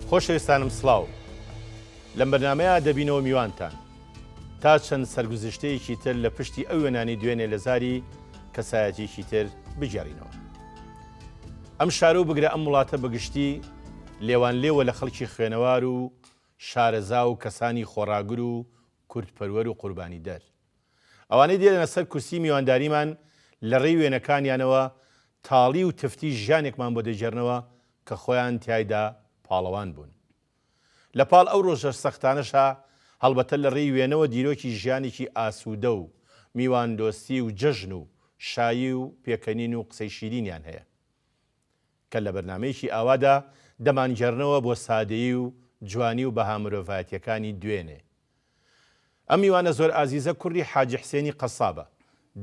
خۆشەویستانم سڵاو لەم بەرنامەیە دەبینەوە میوانتان تا چەند سەرگوزشتەیەکی تر لە پشتی ئەو وێنانی دوێنێ لە زاری کەسایەتێکی تر بجێڕینەوە. ئەم شارە و بگرە ئەم وڵاتە بەگشتی لێوان لێوە لە خەڵکی خوێنەوار و شارەزا و کەسانی خۆڕاگر و کوردپەروەر و قوربانی دەر. ئەوانەی دێنە سەر کورسی میوانداریمان لە ڕێی وێنەکانیانەوە تاڵی و تفتی ژیانێکمان بۆ دەجێڕنەوە کە خۆیان تایدا پاڵەوان بوون. لە پاڵ ئەو ڕۆژە سەختانەشا هەڵبەتە لە ڕێی وێنەوە دیرۆکی ژیانێکی ئاسوودە و میواندۆستی و جەژن و شایی و پێکەنین و قسەی شیرینیان هەیە کە لە بەرنامەیەکی ئاوادا دەمانگەڕنەوە بۆ سادەیی و جوانی و بەها مرۆڤایەتیەکانی دوێنێ. ئەم میوانە زۆر ئازیزە کوڕی حاجی حسێنی قەسابە،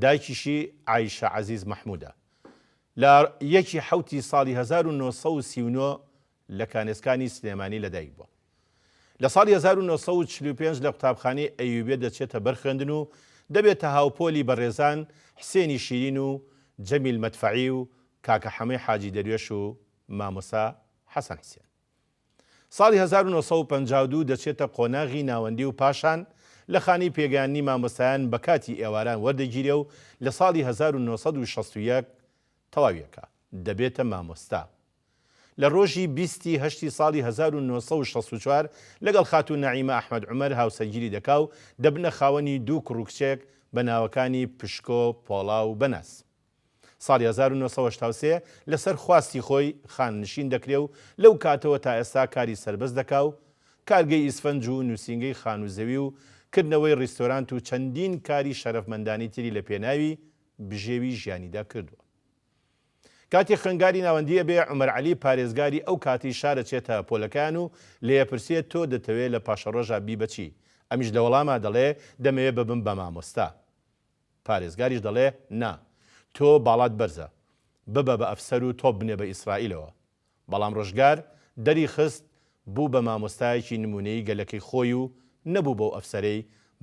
دایکیشی عایشە عەزیز مەحموودە. لە 1 ساڵی 1939 لە کانێسکانی سلێمانی لەدایک بووە. لە ساڵی 1945 لە قوتابخانەی ئەیوبێ دەچێتە بەرخێندن و دەبێتە هاوپۆلی بەڕێزان حسێنی شیرین و جەمیل مەدفەعی و کاکە حەمەی حاجی دەروێش و مامۆستا حەسەن حسێن. ساڵی 1952 دەچێتە قۆناغی ناوەندی و پاشان لە خانی پێگەیاندنی مامۆستایان بە کاتی ئێواران وەردەگیرێ و لە ساڵی 1961 تەواویەکە دەبێتە مامۆستا. لە ڕۆژی 28 ساڵی 1964 لەگەڵ خاتوون نەعیمە ئەحمەد عومەر هاوسەرگیری دەکا و دەبنە خاوەنی دوو کوڕکچێک بە ناوەکانی پشکۆ، پۆڵا و بەناس. ساڵی 1970 لەسەر خواستی خۆی خاننشین دەکرێ و لەو کاتەوە تا ئێستا کاری سەربەست دەکا و کارگەی ئیسفەنج و نووسینگەی خانوزەوی و کردنەوەی ڕیستۆرانت و چەندین کاری شەرەفمەندانی تری لە پێناوی بژێوی ژیانیدا کردووە. کاتی خنگاری ناوەندیە بێ عومەر عەلی پارێزگاری ئەو کاتی شارە چێتە پۆلەکان و لێپرسێت تۆ دەتەوێت لە پاشە ڕۆژە بی بەچی؟ ئەمیش لە وەڵاما دەڵێ دەمەوێت ببم بە مامۆستا. پارێزگاریش دەڵێ نا، تۆ باڵات بەرزە، ببە بە ئەفسەر و تۆ بنێ بە ئیسرائیلەوە. بەڵام ڕۆژگار دەری خست بوو بە مامۆستایەکی نمونەی گەلەکەی خۆی و نەبوو بۆ ئەفسەرەی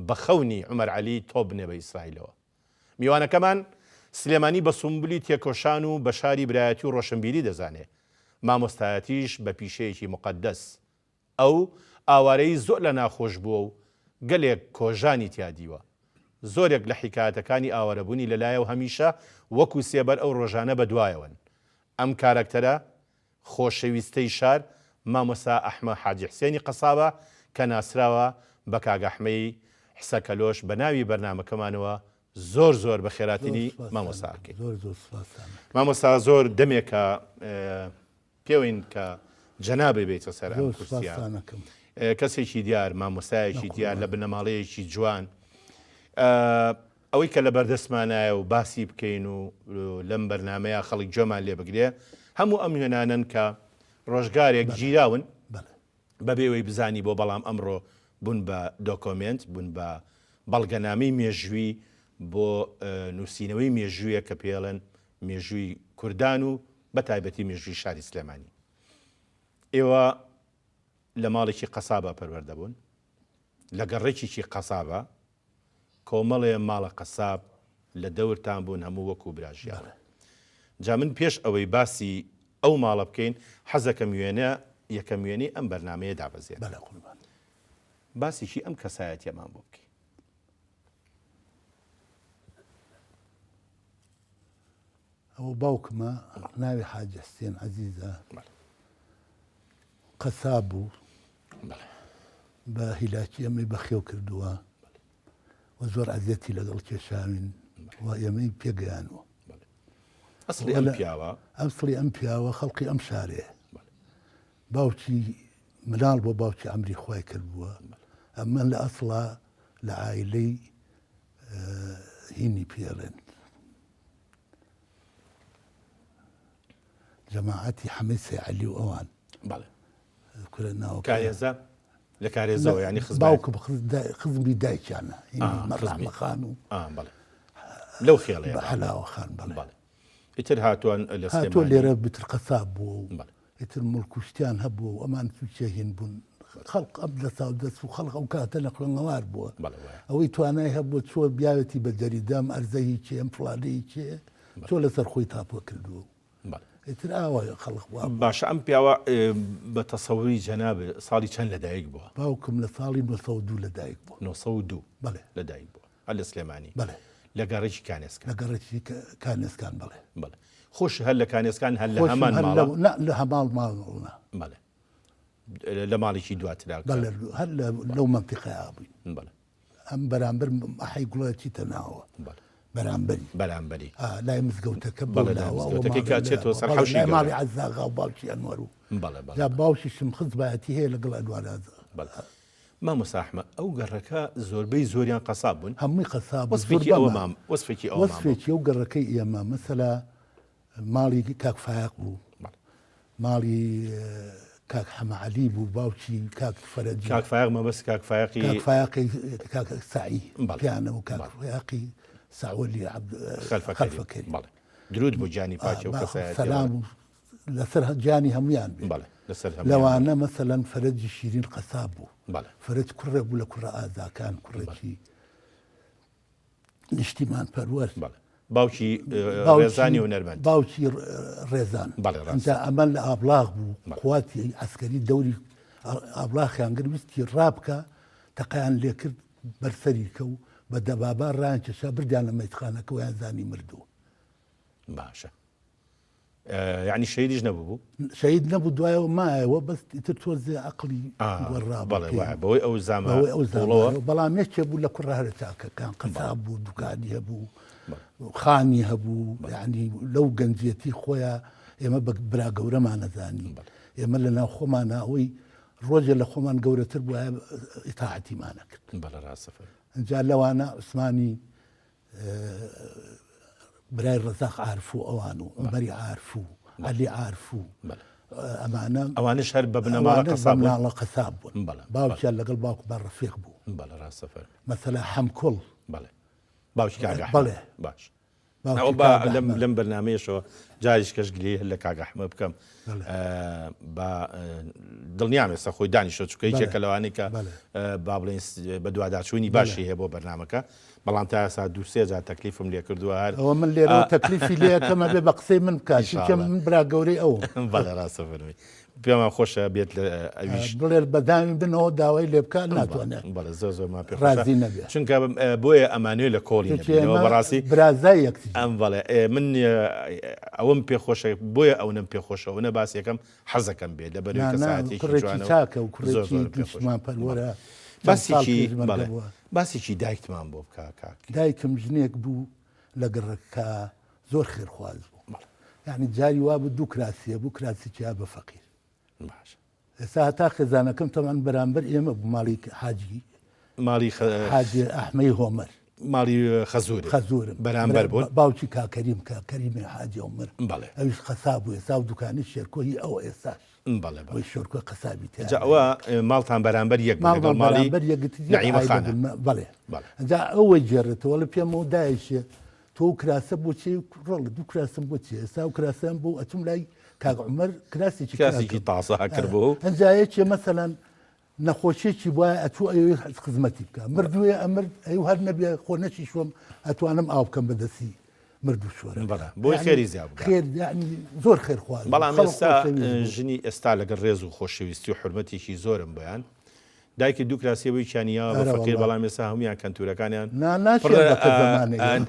بە خەونی عومەر عەلی تۆ بنێ بە ئیسرائیلەوە. میوانەکەمان سلێمانی بە سومبولی تێکۆشان و بە شاری برایەتی و ڕۆشنبیری دەزانێ. مامۆستایەتیش بە پیشەیەکی مقەدەس. ئەو ئاوارەی زۆر لە ناخۆش بووە و گەلێک کۆژانی تیادیوە. زۆرێک لە حیکایەتەکانی ئاوارەبوونی لەلایە و هەمیشە وەکو سێبەر ئەو ڕۆژانە بەدوایەوەن. ئەم کارەکتەرە خۆشەویستەی شار مامۆستا ئەحمە حاجی حسێنی قەسابە کە ناسراوە بە کاگە ئەحمەی حسەکەلۆش بە ناوی بەرنامەکەمانەوە زۆر زۆر بە خێراتنی مامۆستاکەی. مامۆستا زۆر دەمێکە پێوین کە جەنابێ بێتە سەر ئەم کورسیان. کەسێکی دیار، مامۆستایەکی دیار لە بنەماڵەیەکی جوان. ئەوەی کە لە بەردەستمانایە و باسی بکەین و لەم بەرنامەیە خەڵک جۆمان لێ بگرێ، هەموو ئەم هێنانن کە ڕۆژگارێک گیراون بەبێەوەی بزانی بۆ، بەڵام ئەمڕۆ بوون بە دۆکۆمنت، بوون بە بەڵگەنامەی مێژووی بۆ نووسینەوەی مێژوویە کە پێڵێن مێژووی کوردان و بە تایبەتی مێژووی شاری سلێمانی. ئێوە لە ماڵێکی قەسابە پەروەردەبوون، لە گەڕێکێکی قەسابە، کۆمەڵێ ماڵە قەساب لە دەورتان بوون هەموو وەکو براژیان. جا من پێش ئەوەی باسی ئەو ماڵە بکەین حەزەکەم وێنە یەکەم وێنەی ئەم بەرنامەیە دابەزێت. باسیشی ئەم کەسایەتیەمان بۆ بکەین. ئەو باوکمە ناوی حاجی حسێن عەزیزە، قەساب بوو، بە هیلاکی ئەمەی بەخێو کردووە و زۆر عەزیەتی لەگەڵ کێشاوین و ئێمەی پێگەیانوە. ئەسڵی ئەم پیاوە خەڵقی ئەم شارێ. باوکی مناڵ بۆ باوکی ئەمری خوای کرد بووە. ئەمە لە ئەسڵا لە عایلەی هینی پێڵێن جەماعەتی حەمەی سەیعەلی و ئەوان کارێزە لە کارێزەوە ینی باوکم خزمی دایکیانە مەڕەحمەخان و لەو خێڵێ حەلاوە خان. ئیتر هاتووان هاتۆ لێرە بتر قەساب بووە و ئیتر مڵکوشتیان هەبووە و ئەمان تووچێهین بوون. خەڵق ئەم لە ساو دەست و خەڵق ئەو کاتە لە خوێنەوار بووە. ئەوەی توانای هەبووە چۆ بیاوێتی بە جەریدام ئەرزەی چێ ئەم فڵانەی چێ چۆ لەسەر خۆی تاپۆ کردووە. ئیتر ئاوە خەڵق باشە ئەم پیاوە بە تەسەوری جەناب ساڵی چەند لەدایک بووە؟ باوکم لە ساڵی 1902 لەدایک بووە. 1902 بەڵێ لەدایک بووە هەر لە سلێمانی. بەڵێ لە گەڕێکی کانێسکان. لە گەڕێکی کانێسکان. بەڵێ بەڵێ خۆش هەر لە کانێسکان هەر لە هەمان ماڵە؟ لە هەمان ماڵنا. بەڵێ لە ماڵێکی دواترا. بەڵێ هەر لەو مەنتیقەیە بووین. بەڵێ ئەم بەرامبەر ئەحەی گوڵەتی تەناوە. بەڵێ بەرامبەری لای مزگەوتەکە بەڵێ کاتێتەوە سەر حەوشی ماڵی عەزاغا و باوکی ئەنوەر و بەڵێ باوکیشم خزبایەتی هەیە لەگەڵ ئەنوەرازە. مامۆستا ئەحمەد ئەو گەڕەکە زۆربەی زۆریان قەساب بوون؟ هەمووی قەساب. وەسفێکی ئەو گەڕەکەی ئێمە مەسەلا ماڵی کاک فایق بوو، ماڵی کاک حەمەعەلی بوو، باوکی کاک فەرەجی. کاک فایق مەبەست کاک فایقی کاک سعی پیانە و کاک فایقی سعوەلی خەلفەکەری. بەڵێ درود بۆ جانی پاکە و کەسایەتی. سەلام لەسەر جانی هەمویان بێ. لەوانە مەسەلەن فەرەجی شیرین قەساب بوو. فەرەج کوڕێ بوو لە کوڕە ئازاکان، کوڕێکی نیشتیمان پەروەر. باوکی ڕێزانی و نەرمەند. باوکی ڕێزان. ئەمجا ئەمە لە ئابلاغ بوو، قواتی عەسکەری دەوری ئابلاغیان گر ویستی ڕابکە، تەقەیان لێ کرد بەرسەری کە و بە دەبابا ڕایان کێشا بردیان لە مەیتخانەکە و یان زانی مردووە. باشە یعنی شەیدیش نەبوو؟ شەید نەبوو، دوایەوە مایەوە بەس ئیتر تۆزێ عەقڵی وەڕا بەوەی ئەو زامانەوە. بەڵام یەکێ بوو لە کوڕە هەرە چاکەکان، قەساب بوو، دوکانی هەبوو، خانی هەبوو، یعنی لەو گەنجێتی خۆیان ئێمە بە برا گەورەمان نەزانی. ئێمە لە ناو خۆمانە ئەوەی ڕۆژێ لە خۆمان گەورەتر بووە ئیتاعەتیمانە کرد. بەڵێ ڕاستەفەر. ئەجا لەوانە عوسمانی برای ڕەزاق عارف و ئەوان و عومەری عارف و عەلی عارف و ئەوانش هەر بە بنەماڵە قەساب بوون. باوکیان لەگەڵ باوک بە ڕەفیق بوو. بەڵێ ڕاستەفەر. مەسەلا حەمکوڵ. بەڵێ باوکی کاک ئەحمەد. بەڵێ باش. لەم بەرنامەیەشەوە جاریش کەشگلی هەر لە کاک ئەحمەد بکەم بە دڵنیام ئێستا خۆی دانیشتۆ چکە یەکێکە لەوانەی کە با بڵێن بە دوواداچوونی باشی هەیە بۆ بەرنامەکە، بەڵام تا ئێستا دوو-سێ جار تەکلیفم لێ کردووە. هەر ئەوە من لێرە تەکلیفی لێەکەمە بێ بە قسەی من بکات، چونکە من برا گەورەی ئەوم. بەڵێ ڕاستەفەرمی. پێمان خۆشە بێت لە ئەویش بڵێ بەدامی بنەوە داوای لێ بکات ناتوانێت. بەڵێ زۆرمان پێ ڕازی نەبێت، چونکە بۆیە ئەمانوێ لە کۆڵی نەبێتەوە بەڕاستی برازای یەکتی. بەڵێ من ئەوم پێخۆشە، بۆیە ئەوەم پێخۆشە و نە باسی یەکەم حەزەکەم بێت لە بەروی کەسایەتێکی چاکە و کوڕێکی نیشتمان پەروەرە. باسێکی دایکتمان بۆ بکە کاک. دایکم ژنێک بوو لە گەڕەکە زۆر خێرخواز بوو، یعنی جاری وا بوو دوو کراسیە بوو، کراسییا بە فەقیر. ئێستا هەتا خێزانەکەم تەمان بەرامبەر ئێمە بوو، ماڵی حاجی حاجی ئەحمەی هۆمەر، ماڵی خەزورم بەرامبەر بوون. باوکی کاکەریمی حاجی هۆمەر. ئەویش قەساب بوو، ئێستا و دوکانی شێرکۆی ئەوە ئێستاش. بەڵێ شۆرکۆ قەسابی ئەوە ماڵتان بەرامبەر یەک ماڵی نەعیمە خانە. بەڵێ ئەجا ئەوەی جێڕێتەوە لە پێم و دایشێ تۆ کراسە بۆچی ڕۆڵ دوو کراسم بۆچی ئێستا و کراسەم بوو ئەچم لای کاک عومەر کراسێکی تاسە کردبوو. ئەنجایەکێ مەسەلەن نەخۆشیێکی وایە ئەتوو ئەوێ خزمەتی بکە، مردووێ ئەمر ئەو هەر نەبێ خۆ نەچی شوم ئەتوانم ئاو بکەم بەدەستی مردوو شوەرە. بۆی خێری زیاد خێر زۆر خێرخواز. بەڵام ئێستا ژنی ئێستا لەگەڵ ڕێز و خۆشەویستی و حرمەتێکی زۆرم بەیان دایکی دوو کراسیەوەی چانیا بە فەقیر، بەڵام ئێستا هەمویان کەنتورەکانیان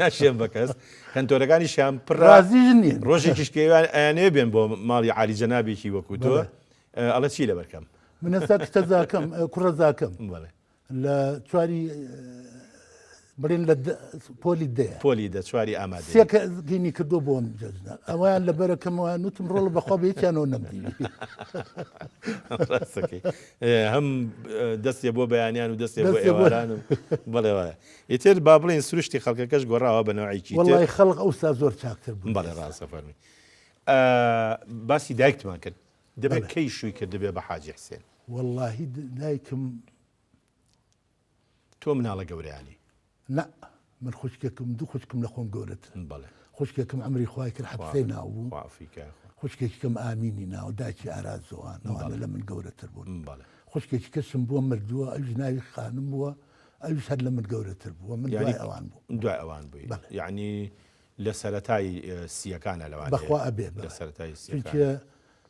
ناشێن بە کەس، کەنتۆرەکانیشیان پڕازیژ نیە. ڕۆژێکیش کێوان ئەیانێ بێن بۆ ماڵی عالی جەنابێکی وەکو تۆ ئەڵە چی لە بەرکەم؟ من ئێستا کتە زاکەم کوڕە زاکەم لە چواری بڵێن لە پۆلی دە چواری ئامادە سێکە گینی کردو بۆم جەزنا ئەویان لە بەرەکەمەوە نوتم ڕۆڵ بەخوا بێتیانەوە نەمدی هەم دەستێ بۆ بەیانیان و دەستێ بۆ ئێوارانم. بەڵێ وایە ئیتر با بڵێن سروشتی خەڵکەکەش گۆڕاوە بە نەوەیەکی وەڵای خەڵق ئەوستا زۆر چاکتر بوو. بەڵێ ڕاستە فەرمی. باسی دایکتمان کرد، دەبێت کەی شووی کرد دەبێ بە حاجی حسێن؟ وەڵاهی دایکم تۆ مناڵە گەورەیانی؟ لا من خوشکێکم دوو خوشکم لە خۆم گەورەترن. بەڵێ خوشکێکم ئەمری خوای کرد حەبسەی ناو بوو، خوشکێکم ئامینی ناو داچی ئارازۆوان ئەوانە لە من گەورەتر بوون. خوشکێکی کەسم بووە مردووە، ئەوش ناوی خانم بووە، ئەوش هەر لە من گەورەتر بووە، من دوای ئەوان بوو. دوای ئەوان بووی، یعنی لە سەرەتای سیەکانە لەوان بەخوا ئەبێ لە سەرەتای سیەکان چونکە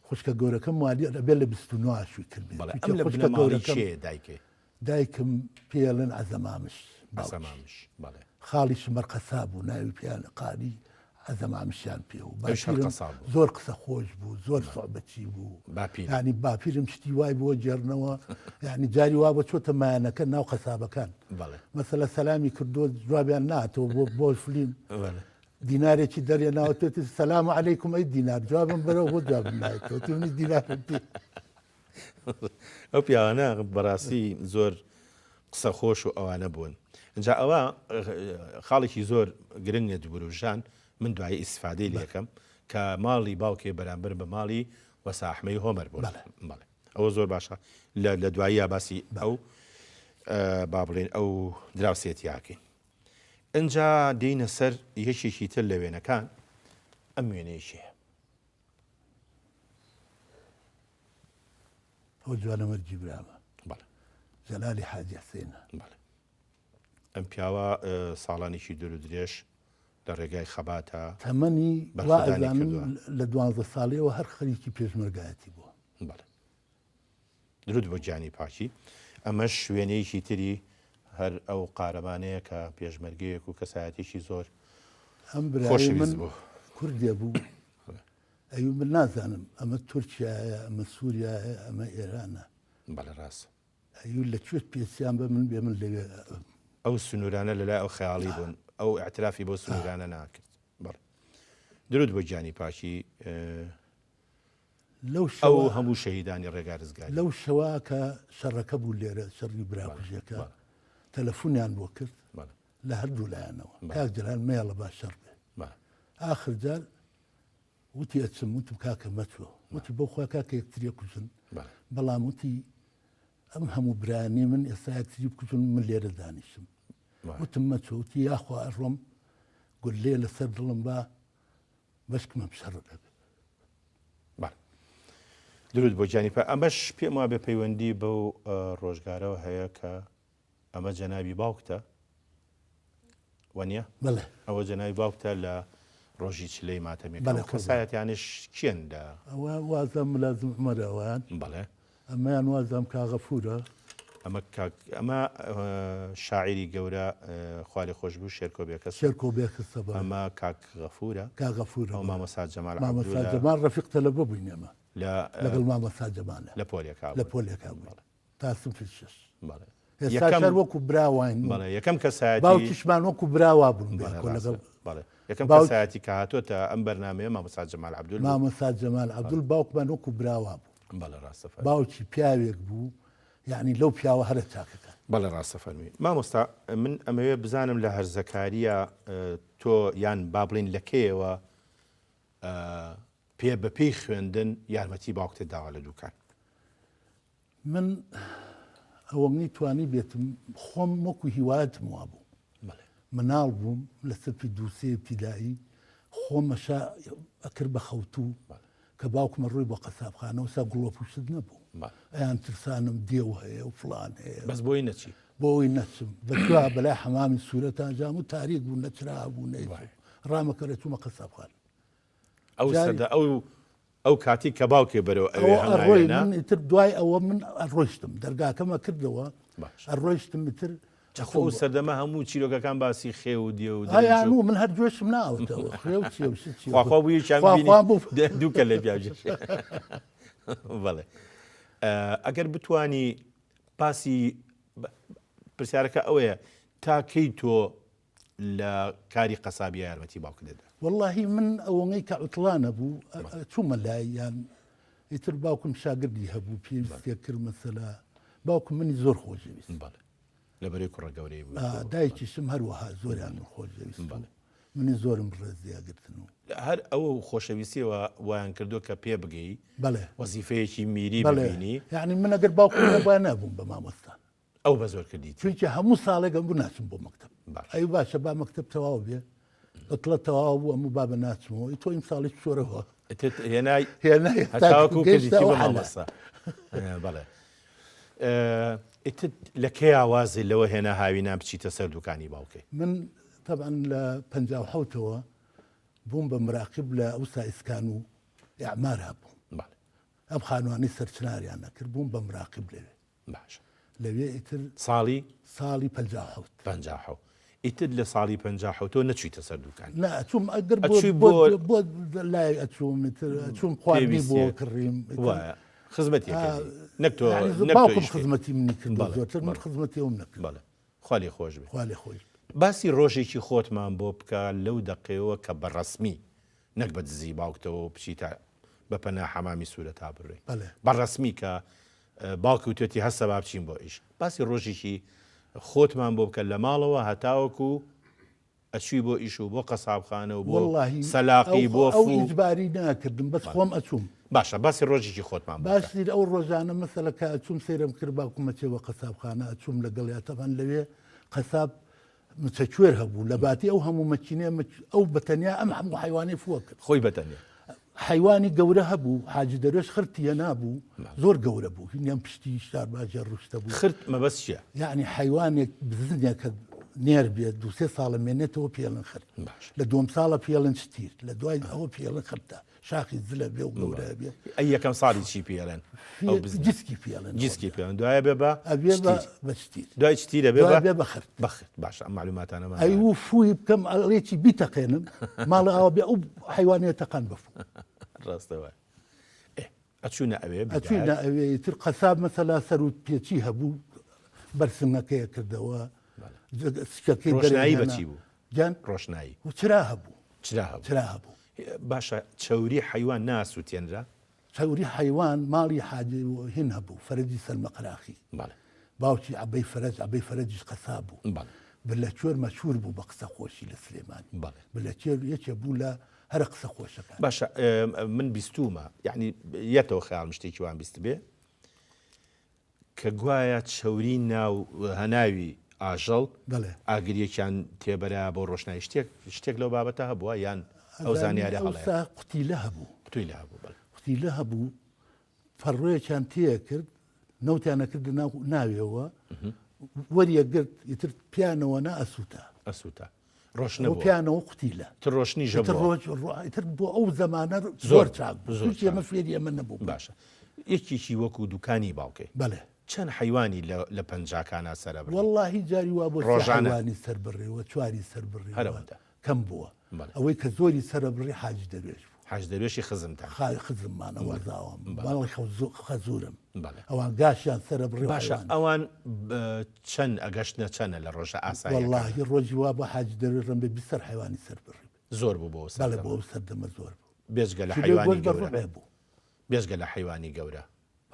خوشکە گەورەکەم وادی ئەبێ لە 29 شووی کردێ بەڵێ ئەم لە بنەماڵی چێ دایکێ دایکم پێڵێن عەزەمامش ئەسەمامش بەڵێ خاڵی شمەر قەسا بوو ناوی پیانە قالی عەزەمامشیان پێ و ئەویش قەساب بوو. زۆر قسە خۆش بوو زۆر سوحبەتی بوو باپیر. ینی باپیرم شتی وای بۆ جێرنەوە یعنی جاری وا بە چۆتە مایانەکە ناو قەسابەکان بەڵێ مەسەلە سەلامی کردو جوابیان ناتەوە بۆ فلیم بەڵێ دینارێکی دەرێ ناوەێت سەلام عەلەیکم ئەی دینار جوابم بەرەوە بۆ جوابم نایەتەوە تونی دینارم پێ ئەو پیاوانە بەڕاستی زۆر قسە خۆش و ئەوانە بوون اینجا ئەوە خاڵێکی زۆر گرنگە دوبروژان من دوای ئیسفادەی لەکەم کە ماڵی باوکێ بەرامبەر بە ماڵی وەساحمەی هۆمەر بوون بەڵێ ئەوە زۆر باشە لە دوایی باسی ئەو با بڵێن ئەو دراوسێتیاکەین اینجا دێینە سەر یەکێکی تر لە وێنەکان ئەم وێنەیەشەیە ئەو جوانە وەرجی برامە بەڵێ جەلالی حاجی حسێنە بەڵێ ئەم پیاوە ساڵانێکی دوور و درێژ لە ڕێگای خەباتە تەمەنی بەخودانی وا ئەزانم کردووە. لە 12 ساڵەوە هەر خەریکی پێشمەرگایەتی بووە بەڵێ درود بۆ گیانی پاکی ئەمەش شوێنەیەکی تری هەر ئەو قارەمانەیە کە پێشمەرگەیەک و کەسایەتێکی زۆر ئەم برای خۆشەویست من بوو کوردێ بوو ئەوی من نازانم ئەمە تورکیایە ئەمە سووریایە ئەمە ئێرانە بەڵێ ڕاست ئەوی لەکوێت پێسییان بە من بێ من لەوێ ئەو سنوورانە لەلای ئەو خەیاڵی بوون ئەو اعترافی بۆ سنوورانە ناکرد بەڵێ درود بۆ گیانی پاکی لەو ئەو هەموو شەهیدانی ڕێگا ڕزگاری لەو شەوا کە شەڕەکە بوو لێرە شەڕی براکوژەکە تەلەفۆنیان بۆ کرد بەڵێ لە هەردوو لایەنەوە کاک جەلال مێڵە باش شەڕ بێ بەڵێ آخر جار وتی ئەچم وتم کاکە مەچوە وتی بۆ خوا کاکە یەکتری کوژن بەڵێ بەڵام وتی ئەم هەموو برانی من ئێستا یەکتری بکوژن من لێرە دانیشم وتم مەچوە وتی یاخوا ئەڕۆم گولێ لەسەر دڵم با بەشکمەم شەڕ دەبێت بەڵێ درود بۆ گیانی پاکی ئەمەش پێم وا بێ پەیوەندی بەو ڕۆژگارەوە هەیە کە ئەمە جەنابی باوکتە وەنیە بەڵێ ئەوە جەنابی باوکتە لە ڕۆژی چلەی ماتەمێک بەڵێ، کەسایەتیانش کێن لە ئەوە وازام ملازم عومەرەوەیان بەڵێ ئەمەیان وازام کاغەفورە ئەمە شاعری گەورە خوای خۆش بوو شێرکۆ بێکەس شێرکۆ بێکەسە بە ئەمە کاک غەفورە کاغەفورە ئەو مامەسا جەمال مامەسا عەبدوولە جەمال ڕەفیق تەلەبە بووین ئێمە لەگەڵ لە مامەسا جەمالە پۆلێکا لە پۆلێکا بوو تا سنفی شەش بەڵێ ئێستا شەر وەکو براوین بەڵێ یەکەم کەسایەتی باوکیشمان وەکو براوا بوون لەگەڵ بەڵێ یەکەم کەسایەتی کە هاتۆتە ئەم بەرنامەیە مامەسا جەمال عەبدوول مامەسا جەمال عەبدوول باوکمان وەکو براوا بوو بەڵێ ڕاستەفەر باوکی پیاوێک بوو یعنی لەو پیاوە هەرە چاکەکە بەڵێ ڕاستە فەرمی مامۆستا من ئەمەوێ بزانم لە هەرزەکاریە تۆ یان با بڵین لە کێیەوە پێ بەپێی خوێندن یارمەتی باوکتت داوا لە دووکان من ئەوەنی توانی بێتم خۆم وەکو هیوایەتم وا بوو بەڵێ مناڵ بووم لە سەرفی دووسێ ابتیدایی خۆمەشا ئەکرد بە خەوتوو کە باوکمە ڕووی بۆ قەسابخانەوە سا گوڵۆ پوشت نەبوو ئەیان ترسانم دێو هەیە و فڵان هەیە بەس بۆی نەچی بۆی نەچم بەکووا بەلای حەمامی سوورەتان جام و تاریک بوو نەچرا بوو نەی ڕامەکەرە چوومە قەسابخان ئەو سەدا ئەو کاتی کە باوکێ بەرەوە ئەوە ئەڕۆی ئەوێ من ئیتر دوای ئەوە من ئەڕۆیشتم دەرگاکەمە کردەوە ئەڕۆیشتم ئیتر خۆ سەردەمە هەموو چیرۆکەکان باسی خێ و دیێ و ئایان و من هەر گوێشم ناوەتەوە خوێ و چی خواخوا بووی دووکە لێ پیاژ بەڵێ ئەگەر بتانی باسی پرسیارەکە ئەوەیە تاکەی تۆ لە کاری قەسابی یارمەتی باوکت دەدا واللهی من ئەوەی کە عوتڵانە بوو چوومە لای یان ئیتر باوکم شاگردی هەبوو پێویستێ کرد مەسەلا باوکم منی زۆر خۆشەویست بەڵێ لەبەرەی کوڕە گەورەی بوو دایکیشم هەروەها زۆریان خۆشەویست منی زۆرم ڕێزیاگرتن و هەر ئەوە خۆشەویستیەوە وایان کردو کە پێ بگەی بەڵێ وەزیفەیەکی میری ببینی یعنی من ئەگەر باوکم نەبووە نابووم بە مامۆستان ئەو بە زۆر کردیت چونکە هەموو ساڵێکم بوو ناچم بۆ مەکتەب ئەی باشە با مەکتەب تەواو بێ ئەتڵە تەواو بوو ئەموو بابە ناچمەوە تۆ ئیم ساڵی شۆرەوە هێنای هەتاوەکو کردیتی بە مامۆستا بەڵێ ئیتر لە کێ ئاوازی لەوە هێنا هاوی نام بچیتە سەر دوکانی باوکەی من طبعا لە 57ەوە بوون بە مراقب لە ئەوسا ئیسکان و ئەعمار هەبوو ئەم خانوانی سەرچناریان نەکرد بوون بە مراقب باش لەوێ ئیتر ساڵی 50 ئیتر لە ساڵی 50 تۆ نەچوویتە سەر دوکان لا ئەچووم ئەگەر بۆ لای ئەچووم خواردنی بۆ کڕیم خزمەتێک نەک تۆ باوکم خزمەتی منی کرد زۆرتر من خزمەتی ئەوم نەکرد خالی خۆش بێ خالی خۆش باسی ڕۆژێکی خۆتمان بۆ بکە لەو دەقەوە کە بەڕەسمی نەک بە دزی باوکتەوە بچیتە بەپەنا حەمامی سوورە تا بڕێ بەڕەسمی کە باوکی وتێتی هەستە با بچین بۆ ئیش باسی ڕۆژێکی خۆتمان بۆ بکە لە ماڵەوە هەتاوەکو ئەچووی بۆ ئیش و بۆ قەسابخانە و بۆ سەلاقی بۆ ئەو ئیجباری ناکردم بەس خۆم ئەچووم باشە باسی ڕۆژێکی خۆتمان باسی ئەو ڕۆژانە مەسەلە کە ئەچووم سەیرم کرد باوکم ئەچێەوە قەسابخانە ئەچووم لەگەڵ یاتەبان لەوێ قەساب مچەکوێر هەبوو لە باتی ئەو هەموو مەچینێ ئەو بەتەنیا ئەم هەموو حیوانی فووە کرد خۆی بەتەنیا حیوانی گەورە هەبوو حاجی دەروێش خرتیە نابوو زۆر گەورە بوو هینیان پشتی شار باژە ڕوشتە بوو خرت مەبەست چییە یعنی حیوانێک بزنێک کە نێر بێت دوسێ ساڵە مێنێتەوە پێڵن خرت لە دوم ساڵە پێڵن شتیر لە دوای ئەوە پێڵن خرتە شاخی زلە بێ و گەورە بێ ئەی یەکەم ساڵی چی پێڵێن جسکی پێڵن جسکی پێڵن دوایە بێ بە شتیر دوای چتیرە بێ بە خرت بەخت باشە ئەم معلوماتانەمان ئەی و فووی بکەم ئەڵێکی بیتەقێنم ماڵە ئەوە بێ ئەو حیوانێت تەقان بەفوو ڕاستەوە ئەچوونە ئەوێ تر قەساب مەسەلا سەر و پێچی هەبوو بەرسمەکەیە کردەوە ڕۆشنایی بەچی بوو جان ڕۆشنایی و چرا هەبوو چرا هەبوو باشە چەوری حیوان ناسووتێنرا چەوری حیوان ماڵی حاجی هین هەبوو فەرەجی سەرمەقراخی باوکی عەبەی فەرەجیش قەساب بوو بلەکوێر مەشهور بوو بە قسە خۆشی لە سلێمانی بلەکوێر یەکێ بوو لە هەرە قسە خۆشەکان باشە من بیستومە یعنی یەتەوە خەیاڵم شتێکی وان بیست بێ کە گوایە چەوری ناو هەناوی ئاژەڵ ئاگریەکیان تێبەرا بۆ ڕۆشنایی شتێک لەو بابەتە هەبووە یان ئەو زانیارە هەڵەیە قوتیلە هەبوو قوتیلە هەبوو فەڕۆیەکیان تێ کرد نەوتیانە کرد ناوێەوە وەریەگرت ئیتر پیانەوە نا ئەسووتە ڕۆشنەوە پیانەوە قوتیلە تر ڕۆشنی ڕۆژتر بۆ ئەو زەمانە زۆر چاک ئێمە فێری ئەمە نەبوو باشە یەکێکی وەکو دوکانی باوکەی بەڵێ چەند حیوانی لە پەنجاکانە سەر واللهی جاری وا بۆ ڕۆژانانی سەر بڕێەوە چواری سەر بڕێەوە کەم بووە ئەوەی کە زۆری سەرە بڕی حاج دەروێش حاج دەروێشی خزمتان خزممانەوە زاوام باڵی خەزورم ئەوان گاشیان سەرە بڕێ باشە ئەوان چەند ئەگەشتە چەنە لە ڕۆژە ئاسایی واللهی ڕۆژی وا بە حاج دەروێژم بێ بیست حیوانی سەر بڕی زۆر بوو بۆ سەردەمە زۆر بوو بێزگە لە حیوانی گەورە بوو بێزگە لە حیوانی گەورە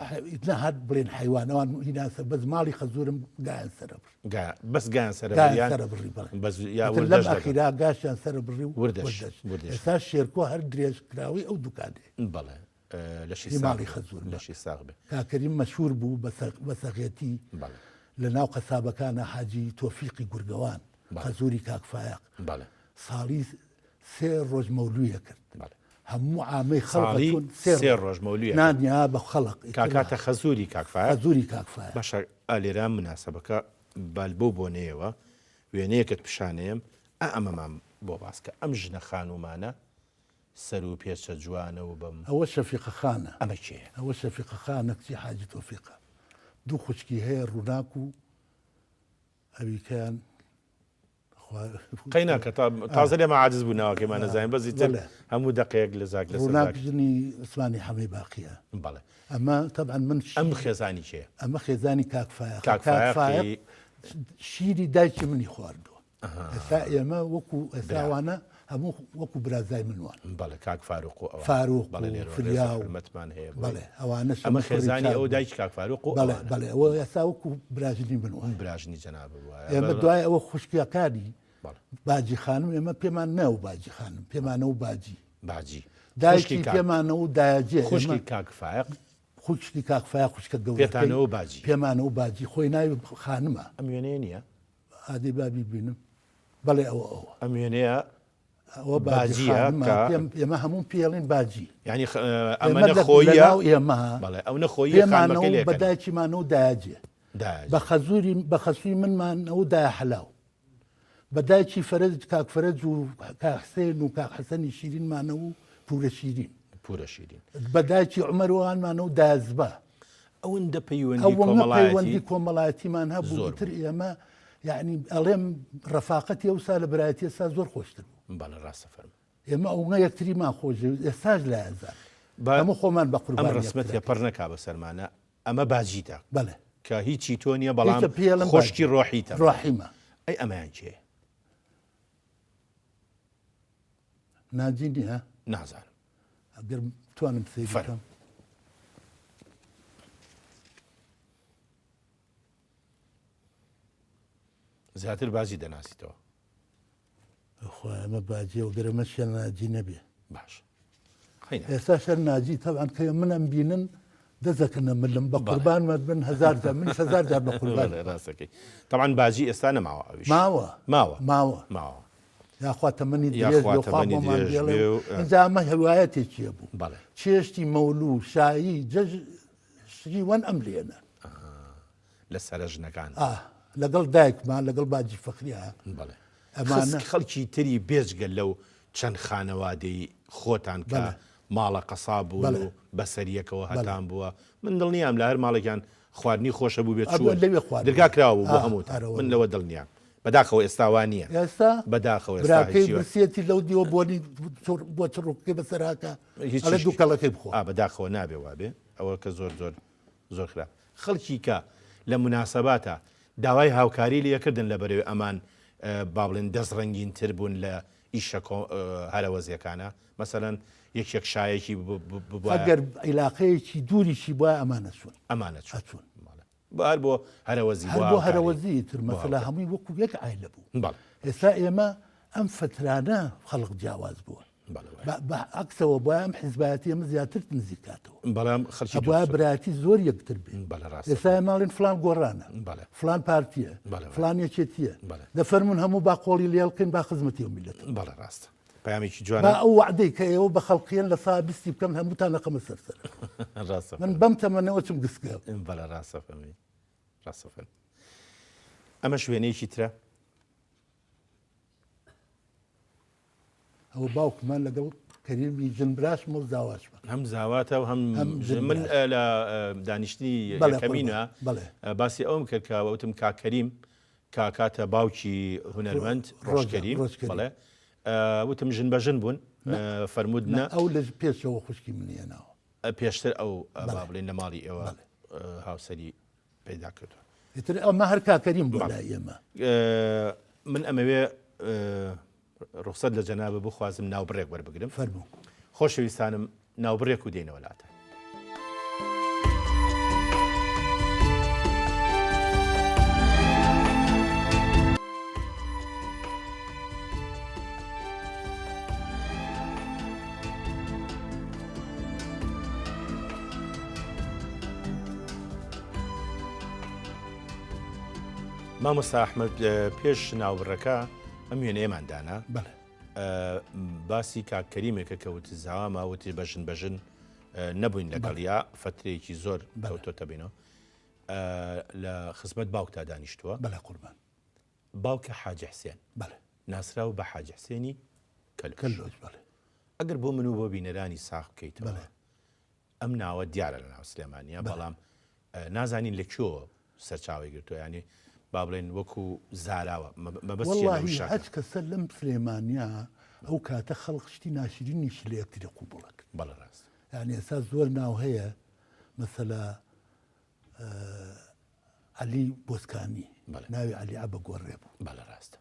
هات بڵێن حیوانەوان هیناسە بەس ماڵی خەزورم گایان سەرە بەس گیان سەرە لەم ئەخیرا گاشیان سەرە بڕی و ئێستا شێرکۆ هەر درێژ کراوی ئەو دوکانێ بەڵێ لەشی ماڵی خەزور لەشی ساغ بێ کاکەریم مەشهور بوو بە سەغێتی لە ناو قەسابەکانە حاجی تۆفیقی گورگەوان خەزوری کاکفایق ساڵی 3 ڕۆژ مەولویە کرد هەموو ئامەی خەڵکی 3 ڕۆژ مەولویە نانیا بە خەڵق کاکاتە خەزوری کاکفایق باشە ئالێرا مناسەبەکە بالبۆ بۆنەیەوە وێنەیەکت پیشانەیەم ئەمەمان بۆ باسکە ئەم ژنە خانومانە سەر و پێچە جوانەوە بم ئەوە شەفیقە خانە ئەمە کێ ئەوە شەفیقە خانە کچی حاجی تۆفیقە دوو خوچکی هەیە ڕووناک و ئەویکەیان قەیناکە تازە لێمە عاجز بوو ناوەکەمان نەزانین بەزی تر هەموو دقەیەک لە زاک ڕووناک ژنی عوسمانی حەمەی باقیە بەڵێ ئەمە طبعا من ئەم خێزانی چێ ئەمە خێزانی کاکفایق شیری دایکی منی خواردووە ئێستا ئێمە وەکو ئێستاوانە هەموو وەکو برازای منوان بەڵێ کاک فاروق و فاروق فریا و حرمەتمان هەیە بەڵێ ئەوانە ئەمە خێزانی ئەو دایک کاک فاروق و بەڵێ ئەوە ئێستا وەکو براژنی منوان براژنی جەناب وایە ئێمە دوای ئەوە خوشکیەکانی باجی خانم ئێمە پێمان ناو باجی خانم پێمانە و باجی دایکی پێمانە و دایجێ خوشکی کاکفایق خوشکی کاکفایق خوشکە گەورەکەی پێمانە و باجی خۆی ناوی خانمە ئەم وێنەیە نییە ئادی بابی بینم بەڵێ ئەوە ئەم وێنەیە ئەوە باجیە ئێمە هەموو پێڵین باجی ینی ئەمە نەخۆیە ئێمە بەڵێ ئەو نەخۆیی پێمانەوە بە دایکیمانە و دایجێ بە خەزوری منمانەوە دای حەلاو بەدایکی فەرەج کاک فەرەج و کاک حسێن و کاک حەسەنی شیرینمانە و پورە شیرین پورە شیرین بەدایکی عومەروانمانە و دازبە ئەوەندە پەیوەندی کۆمەڵایەتیمان هەبوو تر ئێمە یعنی ئەڵێم ڕەفاقەتی ئەوسا لە برایەتی ئێستا زۆر خۆشتر بوو بەڵێ ڕاستە فەرموو ئێمە ئەوە یەکتریمان خۆش ئێستاش لە ئازار هەموو خۆمان بە قوربان ئەم ڕسمەتە پڕ نەکا بە سەرمانە ئەمە باجیتە بەڵێ کە هیچی تۆ نییە بەڵام خۆشکی ڕۆحیتە ڕۆحیمە ئەی ئەمەیان چێ ناجینی ها نازانم ئەگەر توانم سێفەرم زیاتر بازی دەناسیتەوە خۆ ئەمە باجی و گەرەمە شێ ناجی نەبێ باش خەینە ئێستا شەر ناجی تەوان کە منم بینن دەزەکەنە ملم بە قوربانمە بن هزار جار من هزار جار بە قوربان ڕاستەکەی طبعا باجی ئێستا نەماوە ئەویش ماوە یاخوا تەمەنی درێژمە هەوایەتێکیە بوو بەڵێ چێشتی مەولوو شایی جەژی وەن ئەم لێنە لە سەرە ژنەکان لەگەڵ دایکمان لەگەڵ باجی فەخریە بەڵێ ئەمانە خەڵکی تری بێجگە لەو چەند خانەوادەی خۆتان کە ماڵە قەساب بوو و بەسەریەکەوە هەتان بووە من دڵنیام لە هەر ماڵێکیان خواردنی خۆشە بوو بێت دەرگا کراوە بوو بۆ هەمووتان من لەوە دڵنیام بەداخەوە ئێستاوان نییە ئێستا بەداخەوە براکەی برسێتی لەو دیوە بۆنی بۆ چڕووکەکەی بەسەراکە ئەلە دوو کەڵەکەی بخۆ بەداخەوە نابێ وابێ ئەوە کە زۆر زۆر زۆر خراپ خەڵکی کە لە مناسەباتە داوای هاوکاری لەکردن لە بەرەوەی ئەمان با بڵێن دەست ڕەنگینتر بوون لە ئیشە هەرەوەزیەکانە مەسەرەن یەکێک شایەکی ئەگەر عیلاقەیەکی دووریشی بۆە ئەمانە چوون چوون بار بۆ هەرەوەزی بۆ هەرەوەزی تر مەسەلا هەمووی وەکو یەک عیلە بوو ئێستا ئێمە ئەم فترانە خەڵق جیاواز بووە عکسەوە بۆ ئەم حیزبایەتی ئەمە زیاتر نزیکاتەوە بەڵام خەڵکی بۆ برایەتی زۆر یەکتر بێن ئێستا ماڵین فلان گۆڕانە فلان پارتیە فلان یەکێتیە دەفەرمون هەموو با قۆڵی لێڵکەین با خزمەتی و میلەت بەڵێ ڕاستە پەیامێکی جوانە با ئەو وعدەی کە ئێوە بە خەڵقیان لە سابستی بکەم هەمووتان نەقەمە سەرسەر من بەم تەمەنەوە چم گسکە بەڵێ ڕاستە فەرمی ڕاستە فەرمی ئەمە شوێنەیەکی ترە ئەوە باوکمان لەگەڵ کەریمی جنبراشم و زاواشمە هەم زاواتە و هەم من لە دانیشتنی یەکەمینە باسی ئەوم کرد کە وتم کاکەریم کاکاتە باوکی هونەرمەند ڕۆژکەریم بەڵێ وتم ژن بە ژن بوون فەرمودنە ئەو لە پێشەوە خوشکی منێناوە پێشتر ئەو با بڵێن لە ماڵی ئێوە هاوسەری پەیدا کردووە ئیتر ئەمە هەر کاکەریم بوو لای ئێمە من ئەمەوێ ڕوخسەت لە جەنابە بخوازم ناوبڕێک وەربگرم فەرموو خۆشەویستانم ناوبڕێک و دێنەوە لاتە مامۆستا ئەحمەد پێش ناوبڕەکە ئەم وێنە ئێماندانا باسی کاکەریمێکە کەوت زاوا ماوەتی بەژن بەژن نەبووین لەگەڵیا فترەیەکی زۆر کەوتۆتە بینەوە لە خزمەت باوکتا دانیشتووە بەلا قوربان باوکە حاجی حسێن ناسراو بە حاجی حسێنی کەلۆج ئەگەر بۆ من و بۆ بینەرانی ساغ بکەیتەوە ئەم ناوە دیارە لە ناو سلێمانیە بەڵام نازانین لەکوێوە سەرچاوی گرتووە ینی با بڵێن وەکو زاراوە وەڵڵاهی هەچ کەسە لەم سلێمانیا ئەو کاتە خەڵق شتی ناشرینیشی لە یەکتری قوبوڵەک بەڵێ ڕاست یعنی ئێستا زۆر ناو هەیە مەسەلا عەلی بۆسکانی ناوی عەلی عەبە گۆڕێ بوو بەڵێ ڕاستە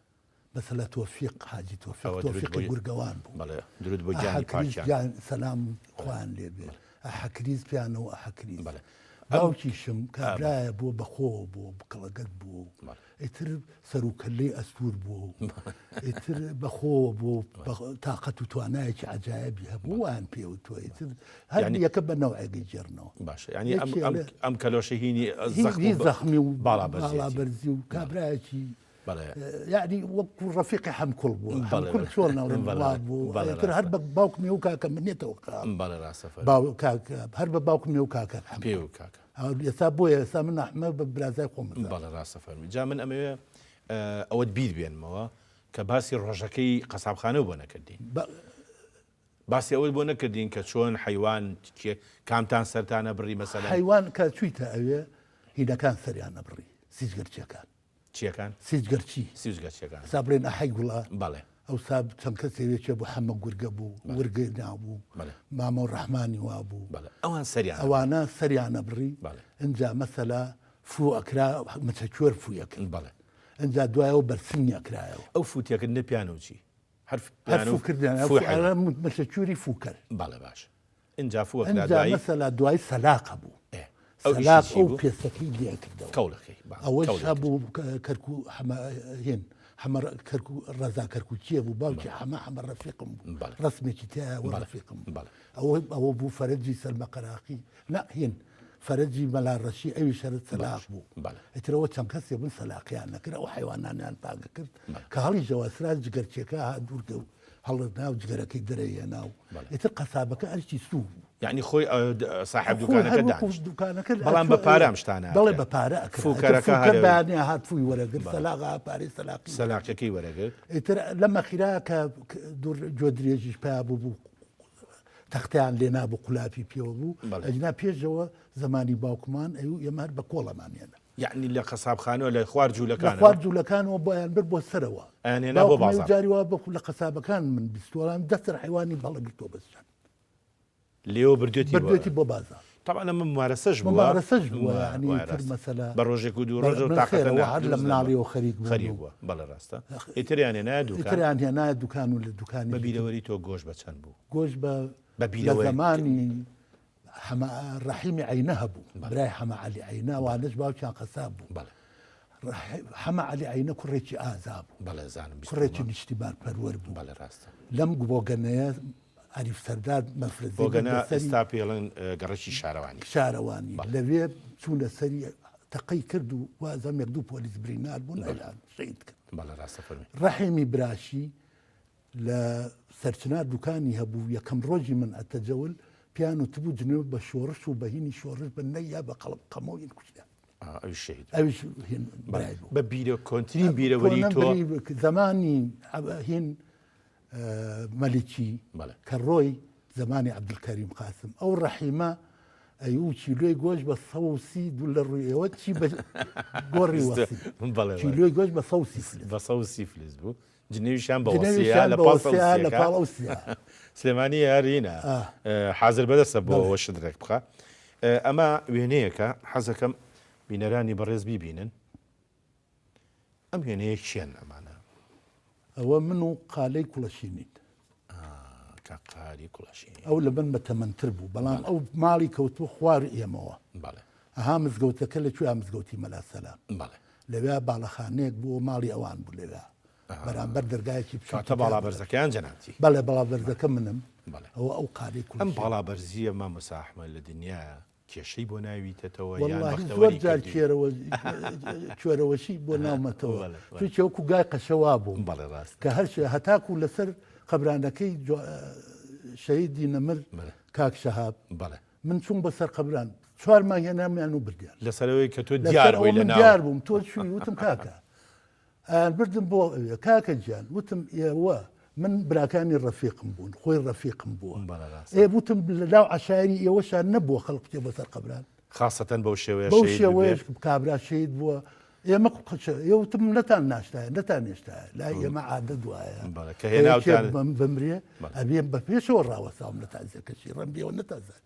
مەسەلا تۆفیق حاجی تۆفیقی گورگەوان بوو بەڵێ درود بۆ گیانی پاکیان سەلام خوان لێ بێ ئەحەکریز پیانەوە ئەحەکریز باوکیشم کابرایە بۆ بەخۆ بۆ بکەڵەگەت بوو ئیتر سەرروکەلەی ئەستور بوو ئیتر بەخۆ بۆ تااقەت و توانایەکی عجایبی هەبوو وان پێوتوە ئیتر هەر یەکە بە نەوعێگەی جێرنەوە باشە ینی ئەم کەلۆشە هینی زەخمی و باڵابەرزی و کابرایەکی یعنی وەکو ڕەفیقی هەمکوڵ بوو هەمکوڵ چۆن ناڵێن بوو ئیتر هەر بە باوکمی و کاکە منێتەوە هەر بە باوکمی و کاکە پێ و کاکە ئێستا بۆیە ئێستا من ئەحمە بە برازای خۆم بەڵێ ڕاستە فەرمی جا من ئەمەوێ ئەوەت بیر بێنمەوە کە باسی ڕۆژەکەی قەسابخانە بۆ نەکردین باسی ئەوەی بۆ نەکردین کە چۆن حیوان کامتان سەرتانە بڕی مەسەلا حیوان کە چوویتە ئەوێ هینەکان سەریانە بڕی سیجگەرچیەکان چیەکان سیجگەرچی سیوزگەچیەکان سابڵێن ئەحەی گوڵە بەڵێ ئەو ساب چەند کەسێوێکێ بوو حەمە گورگە بوو ورگە نابوو مامە و ڕەحمانی وا بوو ئەوان سەریان ئەوانە سەریانە بڕی ئەجا مەسەلا فو ئەکرا مەچەکوێر فویەکرد بەڵێ ئەجا دوایەوە بەرسنی ئەکرایەوە ئەو فوتیەکردنە پیانۆچی مەچەکووری فوکەر بەڵێ باش اینجا فووە مەسەلا دوای سەلاقە بوو سەلاق ئەو پێستەکەی لێکردەوە کەوڵەکەی ئەوەش هەبوو کەرکوو هێن هەمە ڕەزا کەرکوچیە بوو باوکی حەمە ڕەفیقم بوو ڕسمێکی تایە ڕەفیقم ئەوە بوو فەرەجی سەلمە قەراقی هێن فەرەجی مەلاڕەشی ئەوی شەرت سەلاق بوو ئەترەوە چەند کەسێ بوون سەلاقیان نەکرد ئەو حیوانانیان پاگە کرد کە هەڵی جەواسرا جگەرچێکە هاتوورگە و هەڵت ناو جگەرەکەی دەرەیە ناو ئێتر قەسابەکە ئەرکی سوو بوو یعنی خۆی صاحب دوکانەکە بەڵام بە پارام شتانە بەڵێ بە پارە فوکەرەکە هات فوی وەرەگرت سەلاغا پارەی سەلاقەکەی وەرەگرت ئیتر لەمە خیرا کە جۆ درێژیش پیا بوو تەختیان لێ نابوو قولاپی پێوە بوو ئەجنا پێشەوە زمانی باوکمان ئەو ئێمە بە کۆڵەمانێنە یعنی لە قەسابخانەوە لە خوار جوولەکانەوە بۆیان بر بۆ سەرەوە جاریوا بەخو لە قەسابەکان من بیستوەڵام دەستر حیوانی بەڵەگرتۆ بەسجان لێوە بردوێتی بۆ بازار طبعا ئەمە ممارەسەش بووە مەسەلا بە ڕۆژێک و دوو ڕۆژ لە مناڵیەوە خەریک بووە بەڵە ڕاستە ئیتریان هێنایە دوکان و لە دوکانی بەبیرەوەری تۆ گۆشت بە چەند بوو گۆشت بە زمانی ڕەحیمی عینە هەبوو برای حەمە عەلی عینە وانش باوکیان قەساب بوو حەمە عەلی عینە کوڕێکی ئازا بوو کوڕێکی نیشتیمان پەروەر بوو بەڵێ ڕاستە لەم بۆگەنەیە عریف سەردار بۆگەنە ئێستا پێڵێن گەڕەکی شارەوانی لەوێ چوونە سەری تەقەی کرد و وازەمێک دوو پۆلیس برینار بوون ئەلان شەید کرد بەڵێ ڕاستە فەرمی ڕەحیمی براشی لە سەرچنار دوکانی هەبوو یەکەم ڕۆژی من ئەتەجەول پیان و تبوو جنێو بە شۆڕش و بەهینی شۆڕش بە نەیە بە قەڵب قەمەوەی کوشتە ئەویش بە بیرە کۆنتترین بیرەوەری تۆ زمانی هین مەلیکی کە ڕۆی زمانی عەبدولکەریم قاسم ئەو ڕەحیمە ئەو چیلۆی گۆشت بە 130 دوو لە ڕوویەوە چی بە گۆڕی چیلۆی گۆشت بە 130 فلس بوو جنێویشان بەوەسیە لە پاڵەوسیا سلێمانی یارینە حازر بەدەستە بۆ ئەوە شدرێک بخە ئەمە وێنەیەکە حەزەکەم بینەرانی بەڕێز بیبینن ئەم وێنەیە چیان ئەمانە ئەوە من و قالەی کوڵەشینیت قالی کوڵەشینی ئەو لە بن بە تەمەنتر بوو بەڵام ئەو ماڵی کەوتوە خوار ئێمەوە ئەها مزگەوتەکە لەکوێ مزگەوتی مەلا سەلام لەوێ باڵەخانەیەک بوو ماڵی ئەوان بوو لەوێ بەرامبەر دەرگایەکی کاتە باڵابەرزەکەیان جەنابی بەڵێ بەڵابەرزەکە منم ئەو قالی کوڵ ئەم باڵابەرزیە مامە ساحمە لە دنیا کێشەی بۆ ناویتەوە زۆر جار کوێرەوەشی بۆ ناومەتەوە توی وەکو گای قەشەوا بوو بەڵێ ڕاست کە هەر هەتاکو لەسەر قەبرانەکەی شەهیدی نەمر کاک شەهاب من چوون بەسەر قەبران 4 مانگ هێنامیان و بردیان لەسەرەوەی کە تۆ دیارەوەی لە دیار بووم تۆ شووی وتم کاکە بردم بۆ کاکە گیان وتم ئێوە من براکانی ڕەفیقم بوون خۆی ڕەفیقم بووە وتم لەلاو عەشایری ئێوەشان نەبووە خەڵک بچێ بەسەر قەبران خاستەن بەو شێوەیە کابرا شەید بووە ئێمە وتم نەتان ناشتایە نەتان هێشتایە لای ئێمە عادە دوایە کە هێناوتان بمرێ ئەبێ بە پێشەوە ڕاوەساوم لە تازیەکەشی ڕەمبیەوە نەتازان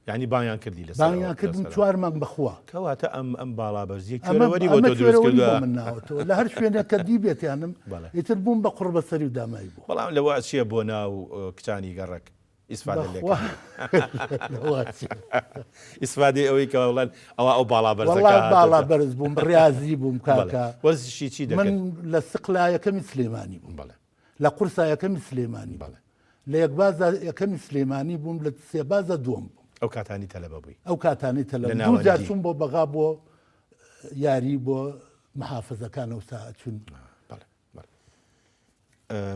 یعنی بایان کردی لە بایان کردم 4 مانگ بەخوا کەواتە ئەم باڵابەرزیە کوێرەوەری بۆ تۆ دروست کردووە من ناوەتەوە لە هەر شوێنێک کە دیبێتیانم ئیتر بووم بە قوڕ بەسەری و دامایی بوو بەڵام لەوە چییە بۆ ناو کچانی گەڕک ئیسفادەی ئەوەی کە وڵەن ئەو باڵابەرز بووم ڕاضی بووم کاکە وەرزشی چی دەکەن من لە سقلایەکەمی سلێمانی بووم لە قورسایەکەمی سلێمانی لە یەکبازە یەکەمی سلێمانی بووم لە سێبازە دووەم بووم ئەو کاتانی تەلەبە بووی ئەو کاتانی تەلەبە دوو جار چوون بۆ بەغا بۆ یاری بۆ محافزەکان و ساعت چوون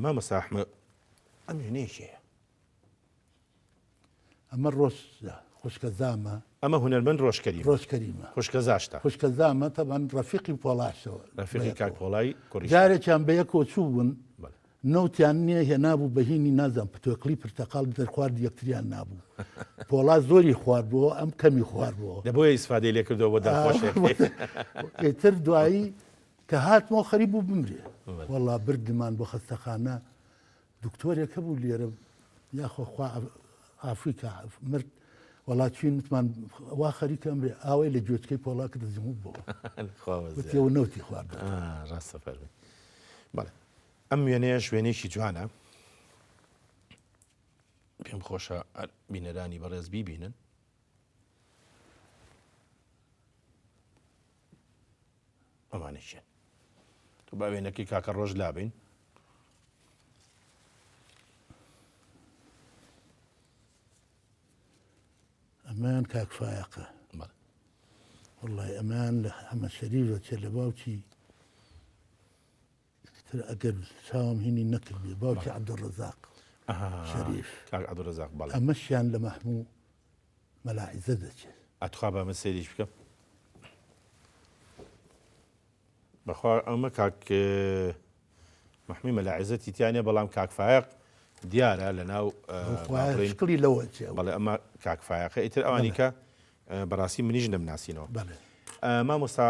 مامە ساحمە ئەم وێنەیەکیە ئەمە ڕۆژ خوشکە زامە ئەمە هونەرمەند ڕۆژکەری ڕۆژکەریمە خوشکە زاشتە خوشکە زامە تەبان ڕەفیقی پۆڵاشەوە ڕەفیقی کاک پۆڵای کوڕی جارێکیان بە یەکەوە چوو بوون نەوتیان نییە هێنابوو بەهینی نازان پتۆکلی پرتەقال دەرخوارد یەکتریان نابوو پۆڵا زۆری خواردبووە ئەم کەمی خواردبووە دەبۆیە ئیسفادەی لێ کردەوە بۆ داخۆشێک ئێتر دوایی کە هاتمەوە خەریب بوو بمرێ وەڵا بردمان بۆ خەستەخانە دکتۆرێکە بوو لێرە یاخۆخوا ئافریکا مرد وڵات چین وتمان وا خەریکە ئەمرێ ئاوای لە گوێچکەی پۆڵا کە دەزیموو بۆ وتیەوە نەوتی خوارد ڕاستە فەرمی بەڵێ ئەم وێنەیە شوێنێکی جوانە پێم خۆشە بینەرانی بەڕێز بیبینن ئەمانەشێ تو با وێنەکەی کاکە ڕۆژ لابین ئەمان کاکفایەقە وڵی ئەمان لە ئەمە شەریفە چێ لە باوکی تر ئەگەر چاوم هینی نەکردێ باوکی عەبدوڕەزاق شەریف کاک عەبدوڕەزاق بەڵێ ئەمەشیان لە مەحموو مەلاعیزە دەچێت ئەتخوا بە ئەمە سەیریش بکەم بەخوا ئەمە کاک مەحمی مەلاعیزەتی تیانێ بەڵام کاک فایق دیارە لە ناو شکلی لەوە بەڵێ ئەمە کاک فایقە ئیتر ئەوانی کە بەڕاستی منیش نەمناسینەوە مامۆستا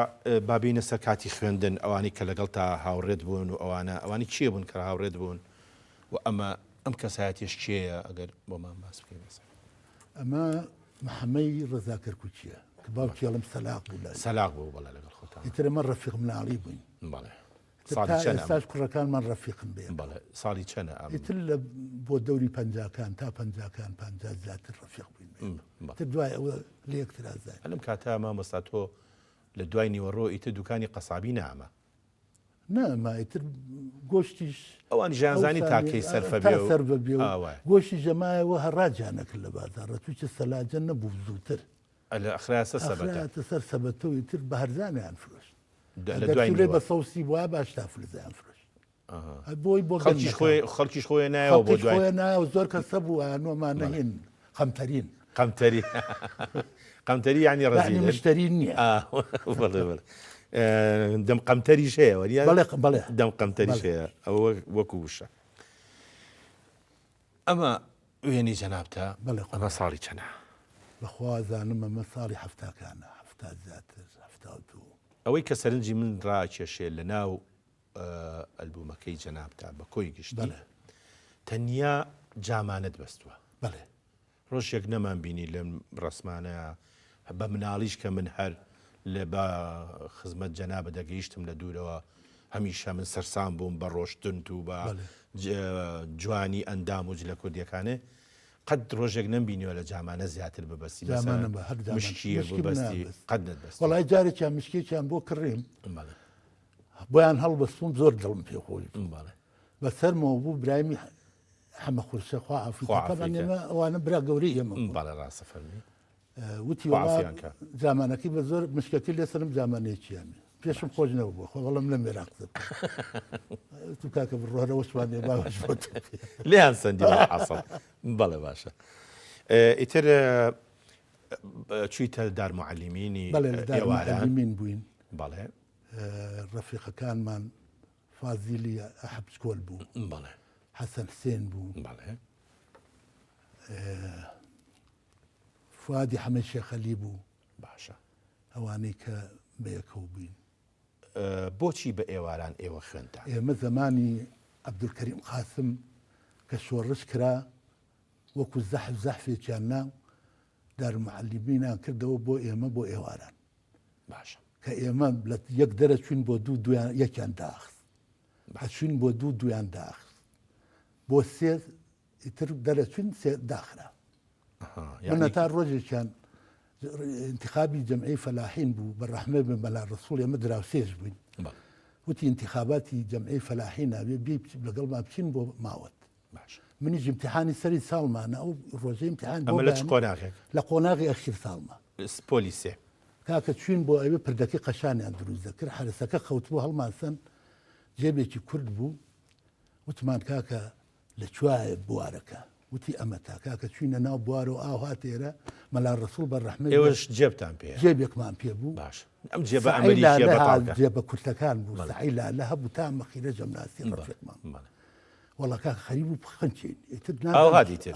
بابینە سەر کاتی خوێندن ئەوانی کە لەگەڵ تا هاوڕێت بوون و ئەوانی چیە بوون کە هاوڕێت بوون و ئەم کەسایەتیش چیەیە ئەگەر بۆمان باس بکەین ئەمە محەمەی ڕەزاکەرکوچیە کە باوکی هەڵم سەلاق بوو سەلاق بوو بەڵێ لەگەڵ خۆتان ئیتر ئەمە ڕەفیق مناڵی بووین بەڵێ ئێستاش کوڕەکانمان ڕەفیقن بێ بەڵێ ساڵی چەنە ئیتر لە بۆ دەوری پەنجاکان تا پەنجاکان پەنجا زیاتر ڕەفیق بووین تر دوای ئەوە لە یەکتر ئازای لەم کاتا مامۆستا تۆ لە دوای نیوەڕۆ ئیتر دوکانی قەسابی نامە نەما ئیتر گۆشتیش ئەوانی ژیانزانی تاکەی سەرفە بێ گۆشتی ژەمایەوە هەڕاجانەکرد لە بازارڕە تووچە سەلاجە نەبوو زووتر لە ئەخراسە سەبەتە سەر سەبەتەوەی تر بە هەرزانیان فرۆشت لە دوای بە سەوسی وایە باش تا فلزیان فرۆشت بۆی بۆ خەڵکیش خۆی نایەوە بۆ دوای نایەوە زۆر کەسە بوو ئەنۆمانە هێن خەمتەرین قەمتەری یعنی ڕزیل مشتری نییە دەم قەمتەریش هەیە وەریە بەڵێ دەم قەمتەریش هەیە ئەوە وەکو وشە ئەمە وێنی جەنابتە ئەمە ساڵی چەنە بەخوازانم ئەمە ساڵی هەفتاکانە هەفتا زیاتر هەفتا دوو ئەوەی کە سەرنجی من ڕاکێشێ لە ناو ئەلبومەکەی جەنابتە بە کۆی گشتی تەنیا جامانت بەستووە بەڵێ ڕۆژێک نەمان بینی لەم ڕسمانەیە بە مناڵیش کە من هەر لە بە خزمەت جەنابە دەگەیشتم لە دوورەوە هەمیشە من سەرسام بووم بە ڕۆشتن و بە جوانی ئەندام و جلە کوردیەکانێ قەت ڕۆژێک نەمبینیوە لە جامانە زیاتر ببەستی مشکی ببەستی قەت نەبەست وەڵای جارێکیان مشکێکیان بۆ کڕێم بۆیان هەڵبەستوم زۆر دڵم پێخۆی بەسەرمەوە بوو برایمی هەمە خورشە خوا ئەفریقا ئەوانە برا گەورەی ئێمە باڵە ڕاستە فەرمی وتی زمانەکەی بە زۆر مشکەکەی لێسەرم زمانەیەکییانێ پێشم خۆشنەوە بوو خۆ بەڵام لە مێراق تو کاکە بڕۆرەوەشوانێ باش لیان سندی حەسەڵ بەڵێ باشە ئیتر چوویتە دار معەلیمینی ئێواران بووین بەڵێ ڕەفیقەکانمان فازیلی ئەحەبسکۆل بوو بەڵێ حەسەن حسێن بوو بەڵێ فوادی حەمەد شێخەلی بوو باشە ئەوانەی کە بەیەکەوە بووین بۆچی بە ئێواران ئێوە خوێندا ئێمە زمانی عەبدولکەریم قاسم کە شۆڕش کرا وەکو زەحفێکیان ناو دارالمعەلیمینان کردەوە بۆ ئێمە بۆ ئێواران باشە کە ئێمە لە یەک دەرەچوین بۆ دوو یەکیان داخست چوین بۆ دویان داخست بۆ سێ ئیتر دەرەچوین سێ داخرا منە تا ڕۆژێکیان انتخابی جەمعەی فەلاحین بوو بە ڕەحمە بن بەلا ڕەسوڵ ئێمە دراوسێژ بووین وتی انتخاباتی جەمعەی فەلاحین ناوێ بێ لەگەڵمان بچین بۆ ماوەت منیش امتحانی سەری ساڵمانە ئەو ڕۆژەی امتحان لە قۆناغی ئەخیر ساڵمە پۆلیسێ کاکە چوین بۆ ئەوێ پردەکەی قەشانیان دروست دەکرد حرسەکە خەوتبوو هەڵماسەن جێبێکی کورد بوو وتمان کاکە لە کوایە بوارەکە وتی ئەمە تاکاکە چوینە ناو بوار و ئاو هاتێرە مەلا ڕسوول بەڕەحمەت ئێوەش جێبتان پێ جێبێکمان پێ بوو باش ئەم جێبە ئەمریکیە بەتاڵکە جێبە کورتەکان بوو سعیلا لە هەبوو تا مەخیرە جەمناسی ڕفێکمان وەڵا کاک خەریب و بخەنچین ئاو هادیتر